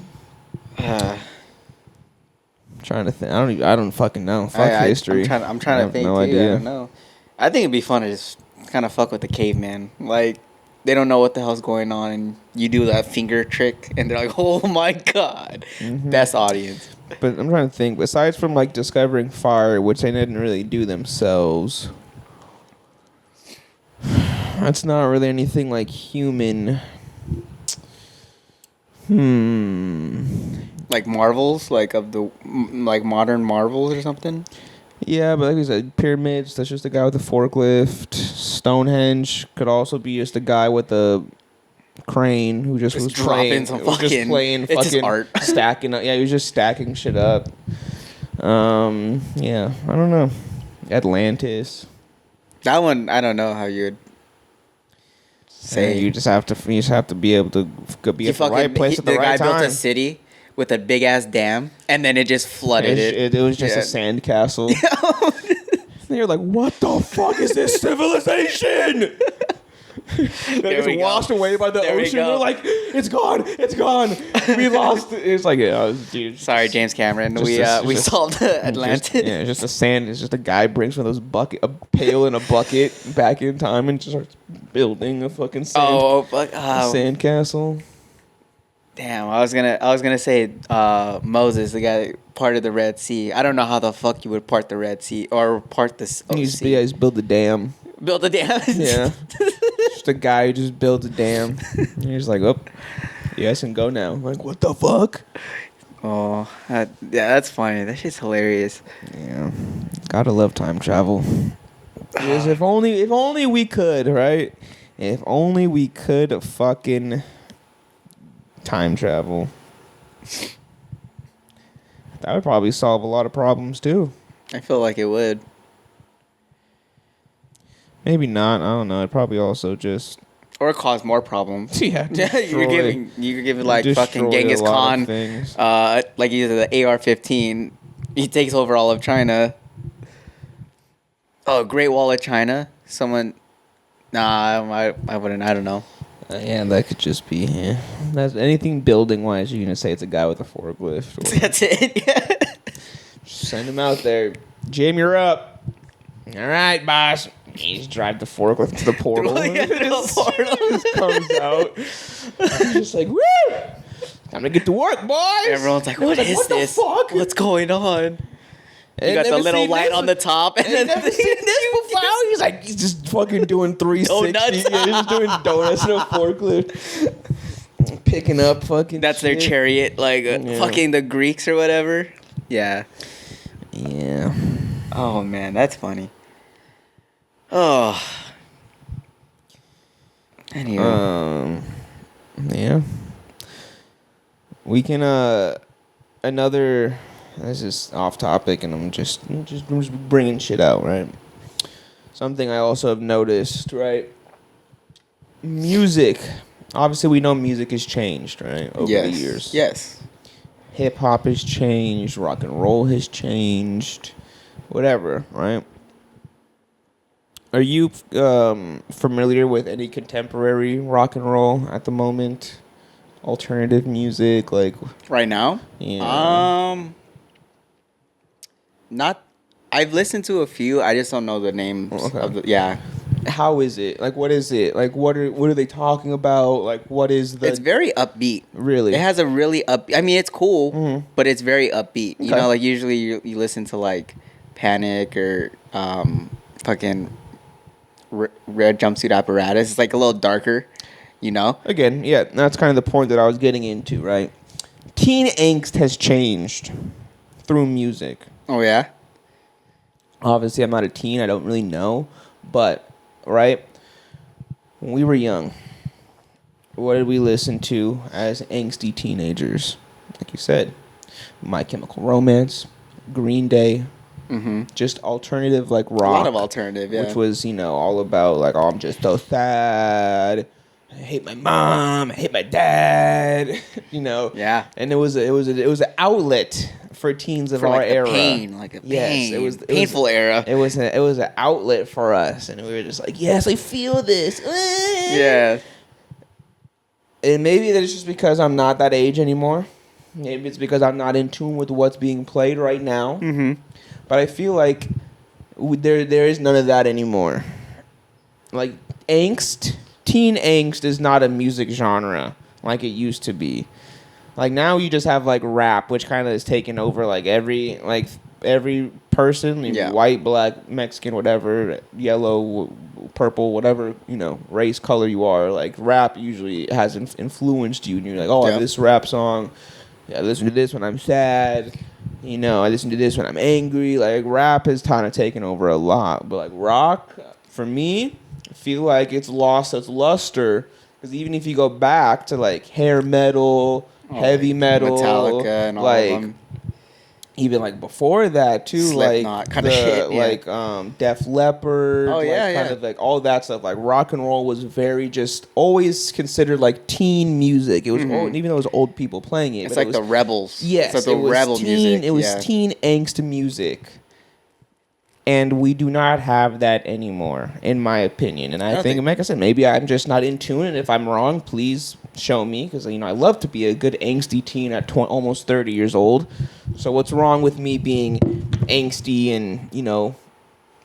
to think. I don't fucking know. Fuck history. I'm trying to think. No idea. I don't know. I think it'd be fun to just kind of fuck with the caveman. Like, they don't know what the hell's going on, and you do that finger trick, and they're like, "Oh my god!" Mm-hmm. Best audience. But I'm trying to think. Besides from like discovering fire, which they didn't really do themselves, that's not really anything like human. Like marvels, like of the like modern marvels or something. Yeah, but like we said, pyramids, that's just a guy with a forklift. Stonehenge could also be just a guy with a crane who just was playing fucking art. Stacking up. Yeah, he was just stacking shit up. Yeah, I don't know. Atlantis. That one, I don't know how you would say. You just have to be able to be at the right place at the right time. The guy built a city with a big ass dam, and then it just flooded it. It was just a sand castle. And you're like, what the fuck is this civilization? Then it's washed away by the ocean. They're like, it's gone. We lost it. It's like, dude. Sorry, James Cameron. We solved Atlantis. It's just a sand. It's just a guy brings one of those a pail and a bucket back in time and just starts building a fucking sand castle. Damn, I was gonna say Moses, the guy parted the Red Sea. I don't know how the fuck you would part the Red Sea or part the sea. He's built a dam. Built a dam? Yeah. Just a guy who just built a dam. And he's like, oh, you guys can go now. I'm like, what the fuck? Oh, yeah, that's funny. That shit's hilarious. Yeah. Gotta love time travel. Because if only we could, right? If only we could fucking time travel. That would probably solve a lot of problems too. I feel like it would. Maybe not. I don't know. It'd probably also just or cause more problems. Yeah, you could give like fucking Genghis Khan, like either the AR-15. He takes over all of China. Oh, Great Wall of China. Someone. Nah, I wouldn't. I don't know. Yeah, that could just be. Yeah. That's anything building wise. You're gonna say it's a guy with a forklift. That's it. Yeah. Send him out there. Jim, you're up. All right, boss. You just drive the forklift to the portal. Just comes out. He's just like, woo! Time to get to work, boys. Everyone's like, what is this? The fuck? What's going on? You got the little light on the top. And then never seen this before. He's just fucking doing 360. Donuts. Yeah, he's doing donuts in a forklift. Picking up fucking That's shit. Their chariot, like fucking the Greeks or whatever. Yeah. Yeah. Oh, man, that's funny. Oh. Anyway. Yeah. We can, another this is off topic, and I'm just bringing shit out, right? Something I also have noticed, right? Music. Obviously, we know music has changed, right, over the years. Yes. Hip hop has changed. Rock and roll has changed. Whatever, right? Are you familiar with any contemporary rock and roll at the moment? Alternative music, like right now? Yeah. Not. I've listened to a few. I just don't know the names of the. Yeah. How is it? Like, what is it? Like, what are they talking about? Like, what is the? It's very upbeat. Really? It has a really up. I mean, it's cool, but it's very upbeat. Okay. You know, like usually you listen to like Panic or fucking Red Jumpsuit Apparatus. It's like a little darker. You know. Again, yeah, that's kind of the point that I was getting into, right? Teen angst has changed through music. Oh yeah. Obviously, I'm not a teen. I don't really know, but. Right? When we were young, what did we listen to as angsty teenagers? Like you said, My Chemical Romance, Green Day, just alternative like rock. A lot of alternative, yeah. Which was, all about like, oh, I'm just so sad. I hate my mom. I hate my dad. Yeah. And it was an outlet for teens of our era. Pain, like a pain. It was painful era. It was an outlet for us, and we were just like, yes, I feel this. Yeah. And maybe that's just because I'm not that age anymore. Maybe it's because I'm not in tune with what's being played right now. Mm-hmm. But I feel like there is none of that anymore. Like teen angst is not a music genre like it used to be. Like now you just have like rap, which kind of is taken over like every person, white, black, Mexican, whatever, yellow, purple, whatever, race, color you are. Like rap usually has influenced you, and you're like, oh, I have this rap song. Yeah, I listen to this when I'm sad. I listen to this when I'm angry. Like rap has kind of taken over a lot, but like rock, for me, I feel like it's lost its luster because even if you go back to like hair metal. Heavy metal, Metallica, and all of them. Even like before that too, Slipknot, kind of shit, like Def Leppard, kind of like all that stuff. Like rock and roll was very just always considered like teen music. It was old, even though it was old people playing it. It's like the rebels. Yes, it's like the rebel music. It was teen angst music. And we do not have that anymore, in my opinion. And I think, like I said, maybe I'm just not in tune. And if I'm wrong, please show me. Because, I love to be a good angsty teen at almost 30 years old. So what's wrong with me being angsty and,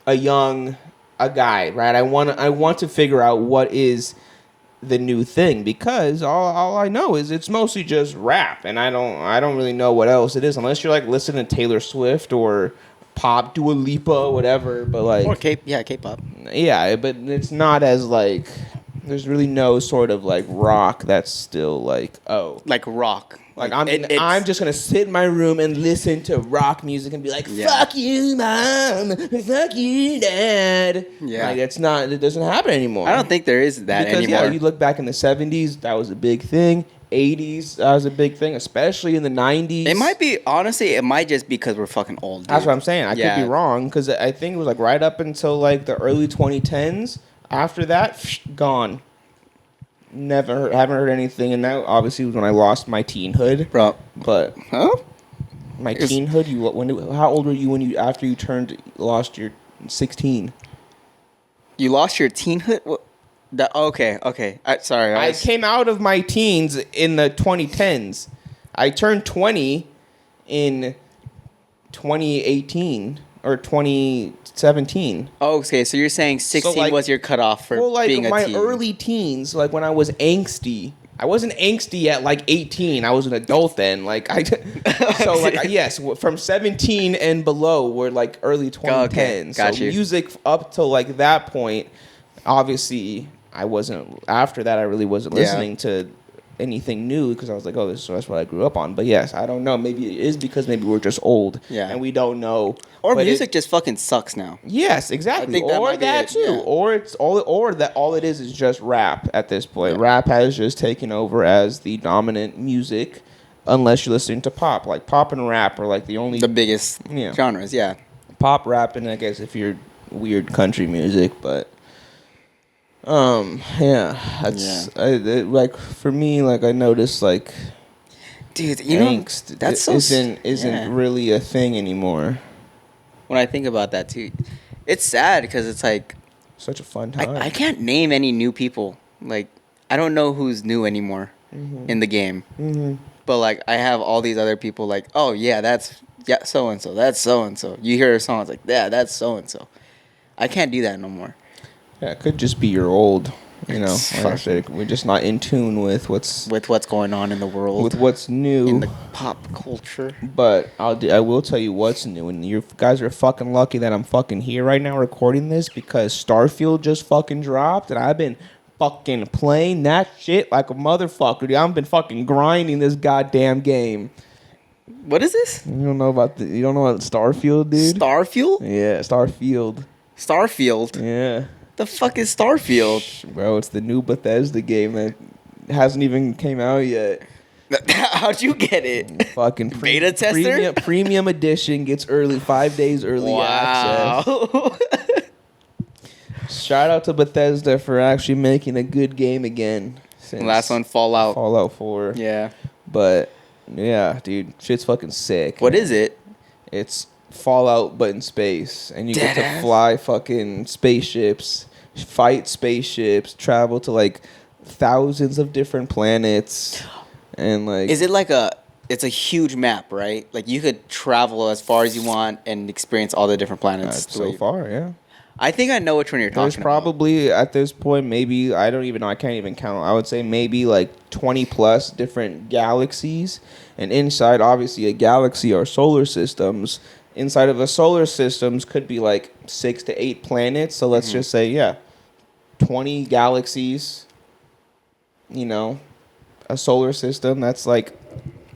a guy, right? I want to figure out what is the new thing. Because all I know is it's mostly just rap. And I don't really know what else it is. Unless you're, like, listening to Taylor Swift or pop, Dua Lipa, whatever, but like or K-pop. Yeah, but it's not as like there's really no sort of like rock that's still like like rock. Like I'm just gonna sit in my room and listen to rock music and be like, fuck you, mom, fuck you, dad. Yeah, like it doesn't happen anymore. I don't think there is that because, anymore. Yeah, you look back in the 70s, that was a big thing. 80s, that was a big thing, especially in the 90s. It might be, honestly, it might just be because we're fucking old, dude. That's what I'm saying. I could be wrong, because I think it was like right up until like the early 2010s. After that, gone. Haven't heard anything, and that obviously was when I lost my teenhood. Bro. But, my teenhood, how old were you after you lost your 16? You lost your teenhood? What? Okay. Sorry. I came out of my teens in the 2010s. I turned 20 in 2018 or 2017. Oh, okay. So you're saying 16 was your cutoff for being a teen. My early teens, like when I was angsty. I wasn't angsty at like 18. I was an adult then. Yes, from 17 and below were like early 2010s. Okay. Got you. Music up till like that point, obviously. I wasn't, after that, I really wasn't listening to anything new because I was like, that's what I grew up on. But yes, I don't know. Maybe it is because maybe we're just old and we don't know. Or music just fucking sucks now. Yes, exactly. Or that too. Yeah. Or it's all it is just rap at this point. Yeah. Rap has just taken over as the dominant music unless you're listening to pop. Like pop and rap are like the biggest genres. Yeah, pop, rap, and I guess if you're weird country music, but that's like for me, like I noticed like, dude, angst that's so isn't really a thing anymore. When I think about that too, it's sad because it's like such a fun time. I can't name any new people. Like I don't know who's new anymore in the game. Mm-hmm. But like I have all these other people. Like, oh yeah, that's so and so. That's so and so. You hear a song, it's like, yeah, that's so and so. I can't do that no more. Yeah, it could just be you're old. You know, like I said, we're just not in tune with what's going on in the world, with what's new in the pop culture. But I will tell you what's new, and you guys are fucking lucky that I'm fucking here right now recording this because Starfield just fucking dropped, and I've been fucking playing that shit like a motherfucker. Dude, I've been fucking grinding this goddamn game. What is this? You don't know about Starfield, dude? Starfield? Yeah, Starfield. Starfield? Yeah. The fuck is Starfield? Bro, it's the new Bethesda game that hasn't even came out yet. How'd you get it? Fucking beta tester? Premium edition gets 5 days early access. Shout out to Bethesda for actually making a good game again. Last one, Fallout 4. Yeah. But, yeah, dude, shit's fucking sick. What is it? It's Fallout, but in space. And you get to fly fucking spaceships, fight spaceships, travel to, like, thousands of different planets. And, like... Is it like it's a huge map, right? Like, you could travel as far as you want and experience all the different planets. So far, yeah. I think I know which one you're talking about. There's probably, at this point, maybe, I don't even know, I can't even count. I would say maybe like 20 plus different galaxies. And inside, obviously, a galaxy are solar systems. Inside of a solar systems could be like 6 to 8 planets. So let's just say, 20 galaxies, you know, a solar system. That's like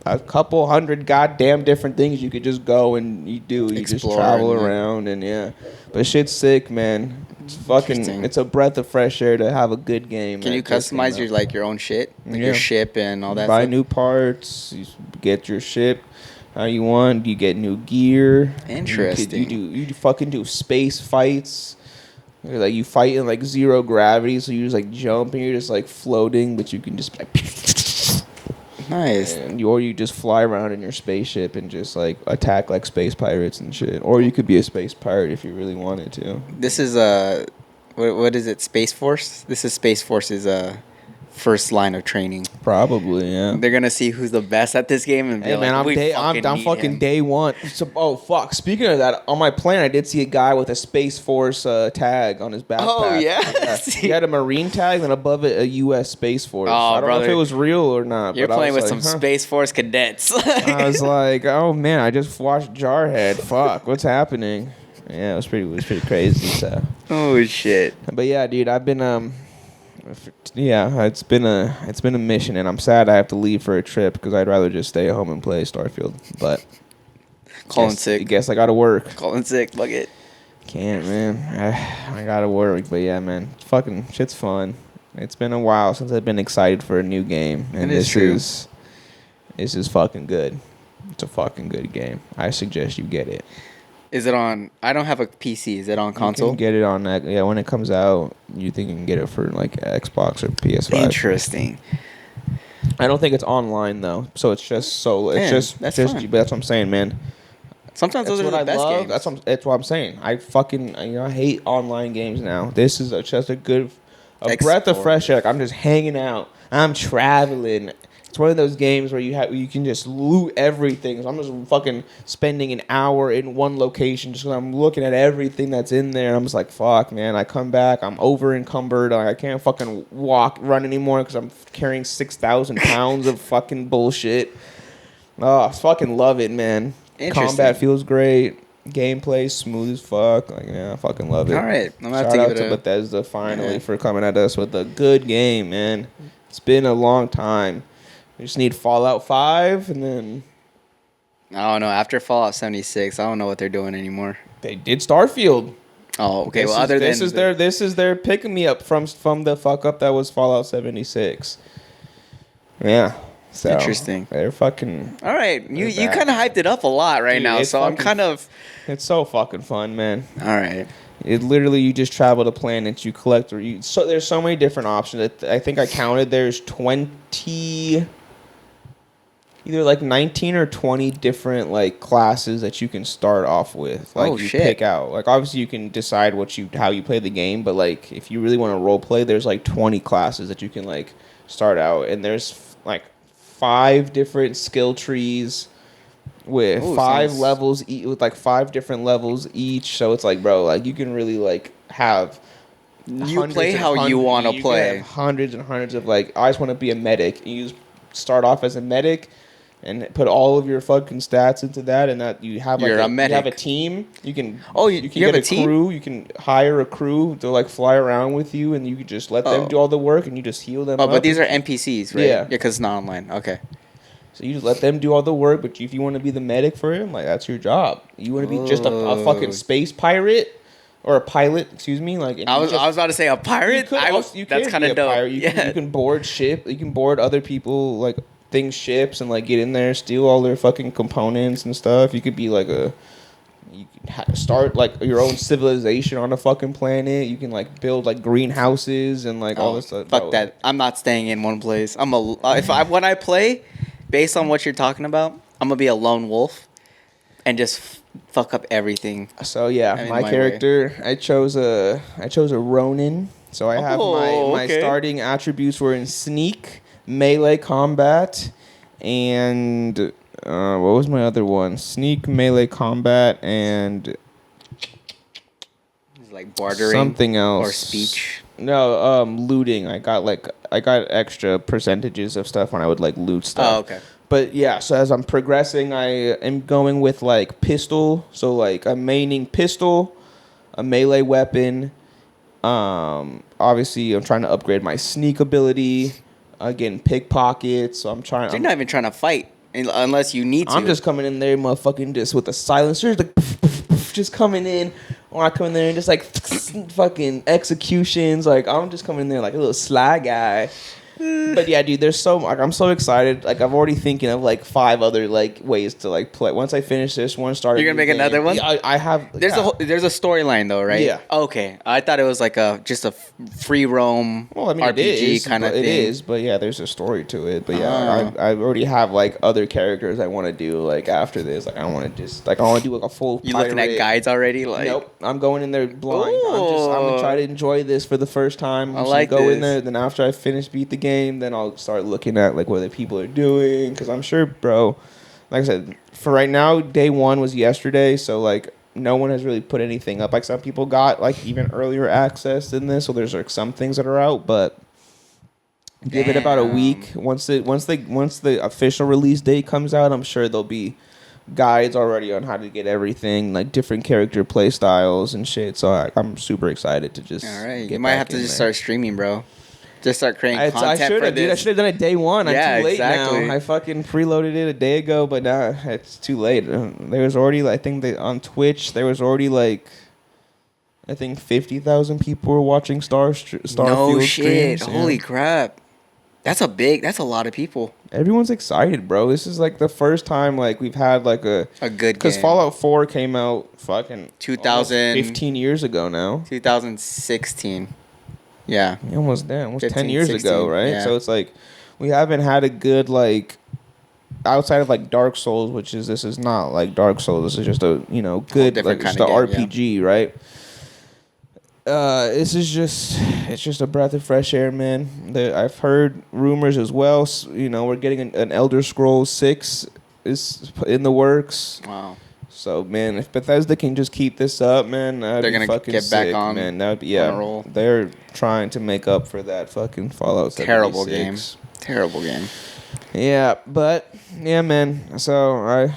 a couple hundred goddamn different things you could just go and you do. You just travel around and But shit's sick, man. It's fucking. It's a breath of fresh air to have a good game. Can you customize your own shit, like your ship and all that? Buy new parts. You get your ship how you want. You get new gear. Interesting. You fucking do space fights. Like you fight in like zero gravity, so you just like jump and you're just like floating, but you can just like. Nice. Or you just fly around in your spaceship and just like attack like space pirates and shit. Or you could be a space pirate if you really wanted to. This is what is it? Space Force. This is Space Force's first line of training. Probably, yeah. They're gonna see who's the best at this game and be I'm fucking day one. So, oh fuck! Speaking of that, on my plane I did see a guy with a Space Force tag on his backpack. Oh yeah, he had a Marine tag, and above it a U.S. Space Force. Oh, I don't know if it was real or not. You're playing with some Space Force cadets. I was like, oh man, I just watched Jarhead. Fuck, what's happening? Yeah, it was pretty crazy. So. Oh shit! But yeah, dude, I've been yeah, it's been a mission, and I'm sad I have to leave for a trip because I'd rather just stay at home and play Starfield. But calling sick. I guess I gotta work. Calling sick. Fuck it. Can't, man. I gotta work. But yeah, man, fucking shit's fun. It's been a while since I've been excited for a new game, and this is fucking good. It's a fucking good game. I suggest you get it. Is it on? I don't have a PC. Is it on console? You can get it on that. Yeah, when it comes out, you think you can get it for like Xbox or PS5. Interesting. I don't think it's online though, so it's just solo. It's just that's fun. That's what I'm saying, man. Sometimes those are the best games. That's what I'm saying. I fucking I hate online games now. This is just a breath of fresh air. Like, I'm just hanging out. I'm traveling. It's one of those games where you can just loot everything. So I'm just fucking spending an hour in one location just because I'm looking at everything that's in there. And I'm just like, fuck, man. I come back. I'm over encumbered. I can't fucking run anymore because I'm carrying 6,000 pounds of fucking bullshit. Oh, I fucking love it, man. Combat feels great. Gameplay smooth as fuck. Like, yeah, I fucking love it. All right. Shout out to Bethesda finally for coming at us with a good game, man. It's been a long time. We just need Fallout 5, and then... I don't know. After Fallout 76, I don't know what they're doing anymore. They did Starfield. Oh, okay. This is their picking me up from the fuck up that was Fallout 76. Yeah. So interesting. They're fucking. All right, you kind of hyped it up a lot right now, so I'm kind of. It's so fucking fun, man. All right. It literally, you just travel to planets, you collect, so there's so many different options. I think I counted. There's 20, either like 19 or 20 different like classes that you can start off with. Like pick out. Like obviously you can decide how you play the game, but like if you really want to role play, there's like 20 classes that you can like start out, and there's like 5 different skill trees with 5 levels with like 5 different levels each. So it's like, bro, like you can really like have you play how you want to play. Hundreds and hundreds of like, I just want to be a medic. You just start off as a medic and put all of your fucking stats into that, and that you have like you have a team. You can you can get a crew. You can hire a crew to like fly around with you, and you can just let them do all the work, and you just heal them. But these are NPCs, right? Yeah, because it's not online. Okay. So you just let them do all the work, but if you want to be the medic for him, like that's your job. You want to be just a fucking space pirate or a pilot, excuse me. Like I was about to say a pirate. That's kind of dope. You can board ship. You can board other people like ships and like get in there, steal all their fucking components and stuff. You could be like you can start like your own civilization on a fucking planet. You can like build like greenhouses and like all this stuff. Fuck that! I'm not staying in one place. When I play, based on what you're talking about, I'm gonna be a lone wolf and just fuck up everything. So yeah, my character, I chose a Ronin. So I have my starting attributes were in sneak, melee combat, and what was my other one? Sneak, melee combat, and like bartering, something else, or speech. No, looting. I got extra percentages of stuff when I would like loot stuff. Oh, okay. But yeah, so as I'm progressing, I am going with like pistol. So like I'm maining pistol, a melee weapon. Obviously I'm trying to upgrade my sneak ability. Again, pickpocket. So I'm trying. So you're not even trying to fight unless you need to. I'm just coming in there, motherfucking, just with the silencer, like just coming in. Or I come in there and just like fucking executions. Like I'm just coming in there like a little sly guy. But yeah, dude, I'm so excited. Like I'm already thinking of like 5 other like ways to like play. Once I finish this one, you're gonna make another one. Yeah, I have. There's a storyline though, right? Yeah. Okay, I thought it was like just a free roam RPG kind of thing. It is, but yeah, there's a story to it. But yeah, I already have like other characters I want to do like after this. Like I don't want to just like I want to do like a full. You looking at guides already? Like nope, I'm going in there blind. I'm gonna try to enjoy this for the first time. I like go in there. Then after I beat the game, then I'll start looking at like what the people are doing, because I'm sure, bro, like I said, for right now, day 1 was yesterday, so like no one has really put anything up. Like some people got like even earlier access than this, so there's like some things that are out, but give it about a week. Once the official release date comes out, I'm sure there'll be guides already on how to get everything, like different character play styles and shit. So I'm super excited to just. All right, you might have to just start streaming, bro. Just start creating content for this. Dude, I should have done it day 1. I'm too late now. I fucking preloaded it a day ago, but now it's too late. There was already, I think, on Twitch, there was already like, I think 50,000 people were watching Starfield no shit. streams. Holy crap. That's a lot of people. Everyone's excited, bro. This is like the first time like we've had like a good game. Because Fallout 4 came out fucking 15 years ago now. 2016. Yeah. Almost 10 years 16, ago, right? Yeah. So it's like we haven't had a good like outside of like Dark Souls, this is not like Dark Souls. This is just a, good like just an RPG, right? It's just a breath of fresh air, man. I've heard rumors as well. We're getting an Elder Scrolls 6 is in the works. Wow. So man, if Bethesda can just keep this up, man, they're gonna fucking get back on, man. That would be roll. They're trying to make up for that fucking Fallout 76. Terrible game. Yeah, but yeah, man. So I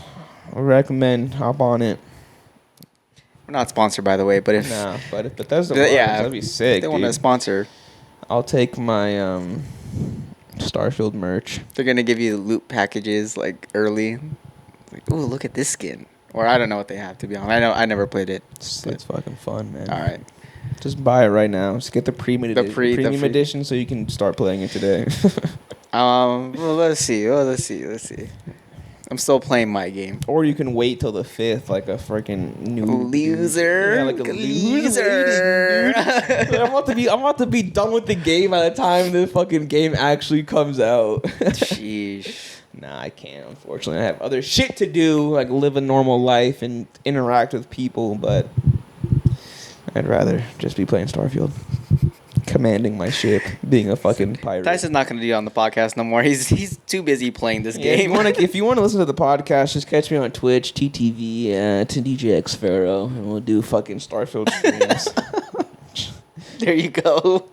recommend hop on it. We're not sponsored, by the way, but if Bethesda that'd be sick. They want to sponsor. I'll take my Starfield merch. They're gonna give you loot packages like early. Like, ooh, look at this skin. Or I don't know what they have, to be honest. I never played it. It's fucking fun, man. All right. Just buy it right now. Just get the premium edition so you can start playing it today. Well, let's see. I'm still playing my game. Or you can wait till the 5th, like a freaking new loser. Yeah, like a loser. I'm about to be done with the game by the time the fucking game actually comes out. Sheesh. Nah, I can't. Unfortunately, I have other shit to do, like live a normal life and interact with people. But I'd rather just be playing Starfield. Commanding my ship, being a fucking pirate. Tyson's not going to be on the podcast no more. He's too busy playing this game. If you want to listen to the podcast, just catch me on Twitch, TTV, to DJX Pharaoh, and we'll do fucking Starfield streams. There you go.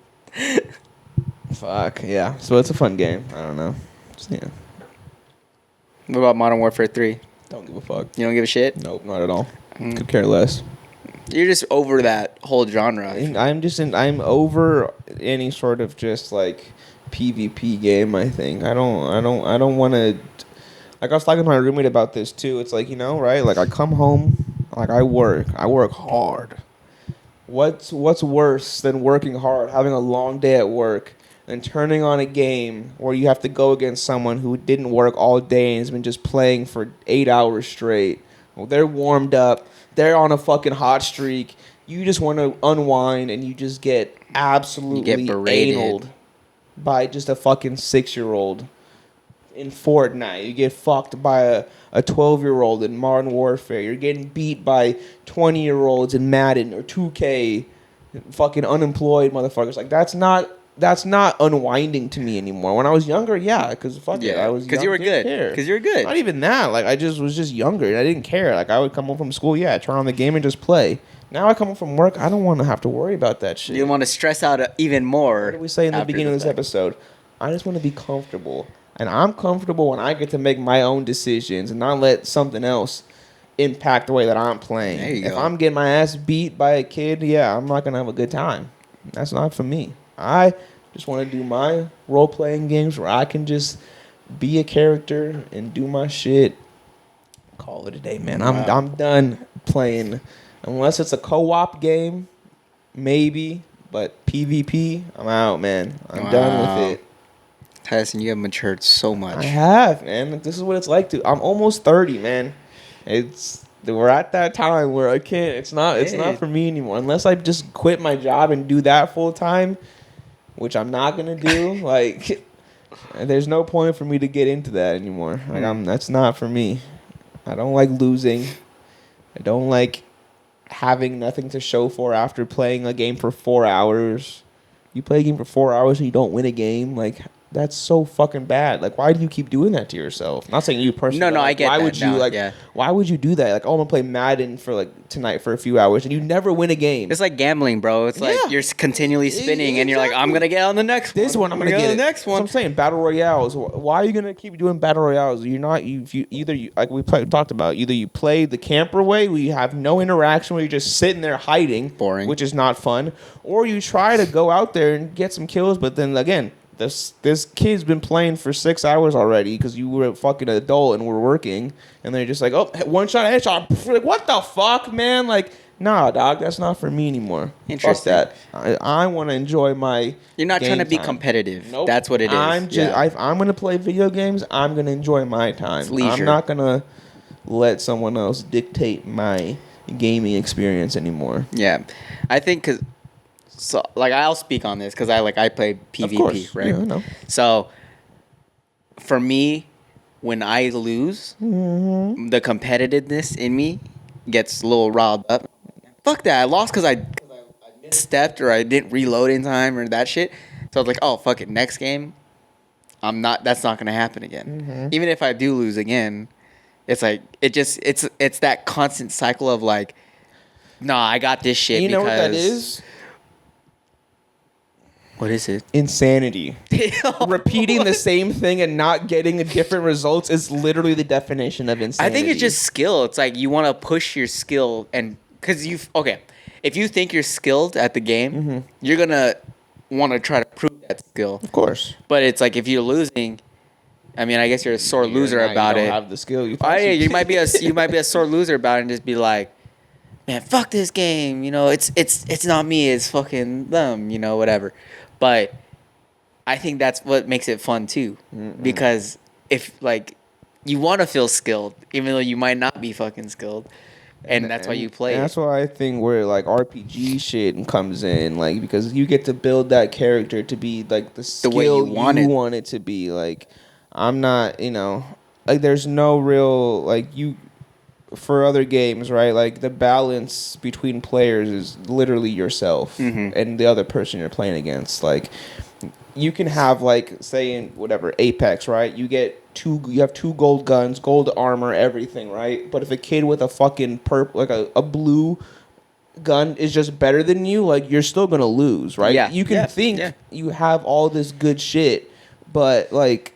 Fuck, yeah. So it's a fun game. I don't know. Just, yeah. What about Modern Warfare 3? Don't give a fuck. You don't give a shit? Nope, not at all. Could care less. You're just over that whole genre. I'm over any sort of just like PvP game. I think I don't want to. Like I was talking to my roommate about this too. It's like, right? Like I come home, like I work hard. What's worse than working hard, having a long day at work, and turning on a game where you have to go against someone who didn't work all day and has been just playing for 8 hours straight? Well, they're warmed up. They're on a fucking hot streak. You just want to unwind, and you just get absolutely analed by just a fucking 6-year-old in Fortnite. You get fucked by a 12-year-old in Modern Warfare. You're getting beat by 20-year-olds in Madden or 2K. Fucking unemployed motherfuckers. Like that's not unwinding to me anymore. When I was younger, yeah, because I was because you were good. Because you were good. Not even that. Like I was just younger and I didn't care. Like I would come home from school, turn on the game and just play. Now I come home from work, I don't want to have to worry about that shit. You want to stress out even more. What did we say in the beginning of this episode? I just want to be comfortable, and I'm comfortable when I get to make my own decisions and not let something else impact the way that I'm playing. If I'm getting my ass beat by a kid, I'm not gonna have a good time. That's not for me. I just want to do my role-playing games where I can just be a character and do my shit. Call it a day, man. I'm done playing. Unless it's a co-op game, maybe. But PvP, I'm out, man. I'm done with it. Tyson, you have matured so much. I have, man. This is what it's like I'm almost 30, man. We're at that time where I can't. It's not for me anymore. Unless I just quit my job and do that full time, which I'm not gonna do. Like, there's no point for me to get into that anymore. Like, that's not for me. I don't like losing. I don't like having nothing to show for after playing a game for 4 hours. You play a game for 4 hours and you don't win a game, like. That's so fucking bad. Like, why do you keep doing that to yourself? Not saying you personally. No, I get why that. Would you Why would you do that? Like, I'm gonna play Madden for tonight for a few hours, and you never win a game. It's like gambling, bro. It's like you're continually spinning, and you're like, I'm gonna get on the next one. This one, I'm gonna get on the next one. So I'm saying battle royales. Why are you gonna keep doing battle royales? You're not. Like we talked about. Either you play the camper way, where you have no interaction, where you're just sitting there hiding, boring, which is not fun, or you try to go out there and get some kills, but then again. This kid's been playing for 6 hours already because you were a fucking adult and we're working, and they're just like, oh, one shot, headshot. Like, what the fuck, man? Like, nah, dog, that's not for me anymore. Interesting. Fuck that. I want to enjoy my. You're not trying to be time. Competitive. Nope. That's what it is. I'm gonna play video games. I'm gonna enjoy my time. It's leisure. I'm not gonna let someone else dictate my gaming experience anymore. Yeah, I think because. So, I'll speak on this because I play PvP, right? Yeah, I know. So, for me, when I lose, the competitiveness in me gets a little riled up. Fuck that! I lost because I misstepped or I didn't reload in time or that shit. So I was like, oh fuck it, next game, That's not gonna happen again. Mm-hmm. Even if I do lose again, it's like it's that constant cycle of like, nah, I got this shit. You know what that is? What is it? Insanity. Repeating the same thing and not getting different results is literally the definition of insanity. I think it's just skill. It's like you want to push your skill, and because if you think you're skilled at the game, you're gonna want to try to prove that skill. Of course. But it's like if you're losing, I mean, I guess you're a sore loser about it. You don't have the skill. You might be a sore loser about it and just be like, man, fuck this game. You know, it's not me. It's fucking them. You know, whatever. But I think that's what makes it fun too, because if like you want to feel skilled, even though you might not be fucking skilled, and that's why you play. That's why I think where like RPG shit comes in, like because you get to build that character to be like the skill way you want it to be. Like I'm not, like there's no real like you for other games, right? Like the balance between players is literally yourself and the other person you're playing against. Like you can have like say in whatever Apex, right? You have 2 gold guns, gold armor, everything, right? But if a kid with a fucking like a blue gun is just better than you, like you're still gonna lose, right? Yeah. You can think you have all this good shit, but like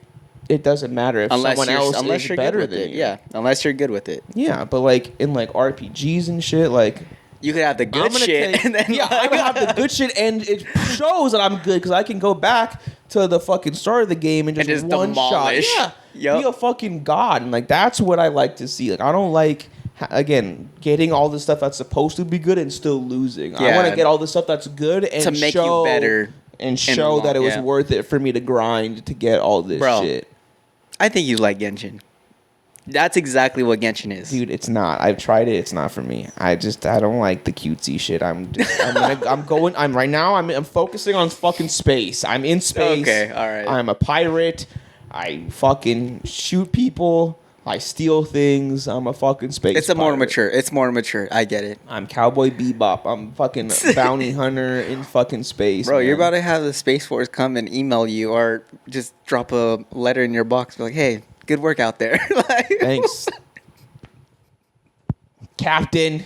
it doesn't matter if someone else is better than you. Yeah, unless you're good with it. Yeah, but like in like RPGs and shit, like you could have the good shit, and then I would have the good shit, and it shows that I'm good because I can go back to the fucking start of the game and just one demolish. shot, be a fucking god, and like that's what I like to see. Like I don't like again getting all the stuff that's supposed to be good and still losing. Yeah. I want to get all the stuff that's good and to make you better and show that it was worth it for me to grind to get all this shit. I think you like Genshin. That's exactly what Genshin is. Dude, it's not. I've tried it. It's not for me. I don't like the cutesy shit. I'm focusing on fucking space. I'm in space. Okay, all right. I'm a pirate. I fucking shoot people. I steal things. I'm a fucking space It's more mature. I get it. I'm Cowboy Bebop. I'm fucking bounty hunter in fucking space. Bro, man. You're about to have the Space Force come and email you or just drop a letter in your box. Be like, hey, good work out there. Thanks. Captain.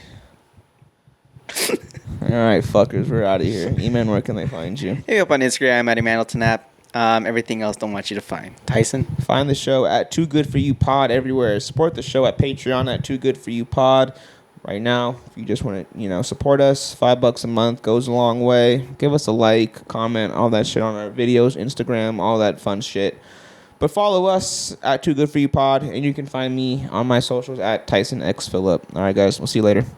All right, fuckers. We're out of here. E-Man, where can they find you? Hit me up on Instagram at EmmanuelTanap. Everything else don't want you to find. Tyson? Find the show at Too Good For You Pod everywhere. Support the show at Patreon at Too Good For You Pod. Right now, if you just want to, support us, $5 a month goes a long way. Give us a like, comment, all that shit on our videos, Instagram, all that fun shit. But follow us at Too Good For You Pod, and you can find me on my socials at TysonXPhillip. All right, guys, we'll see you later.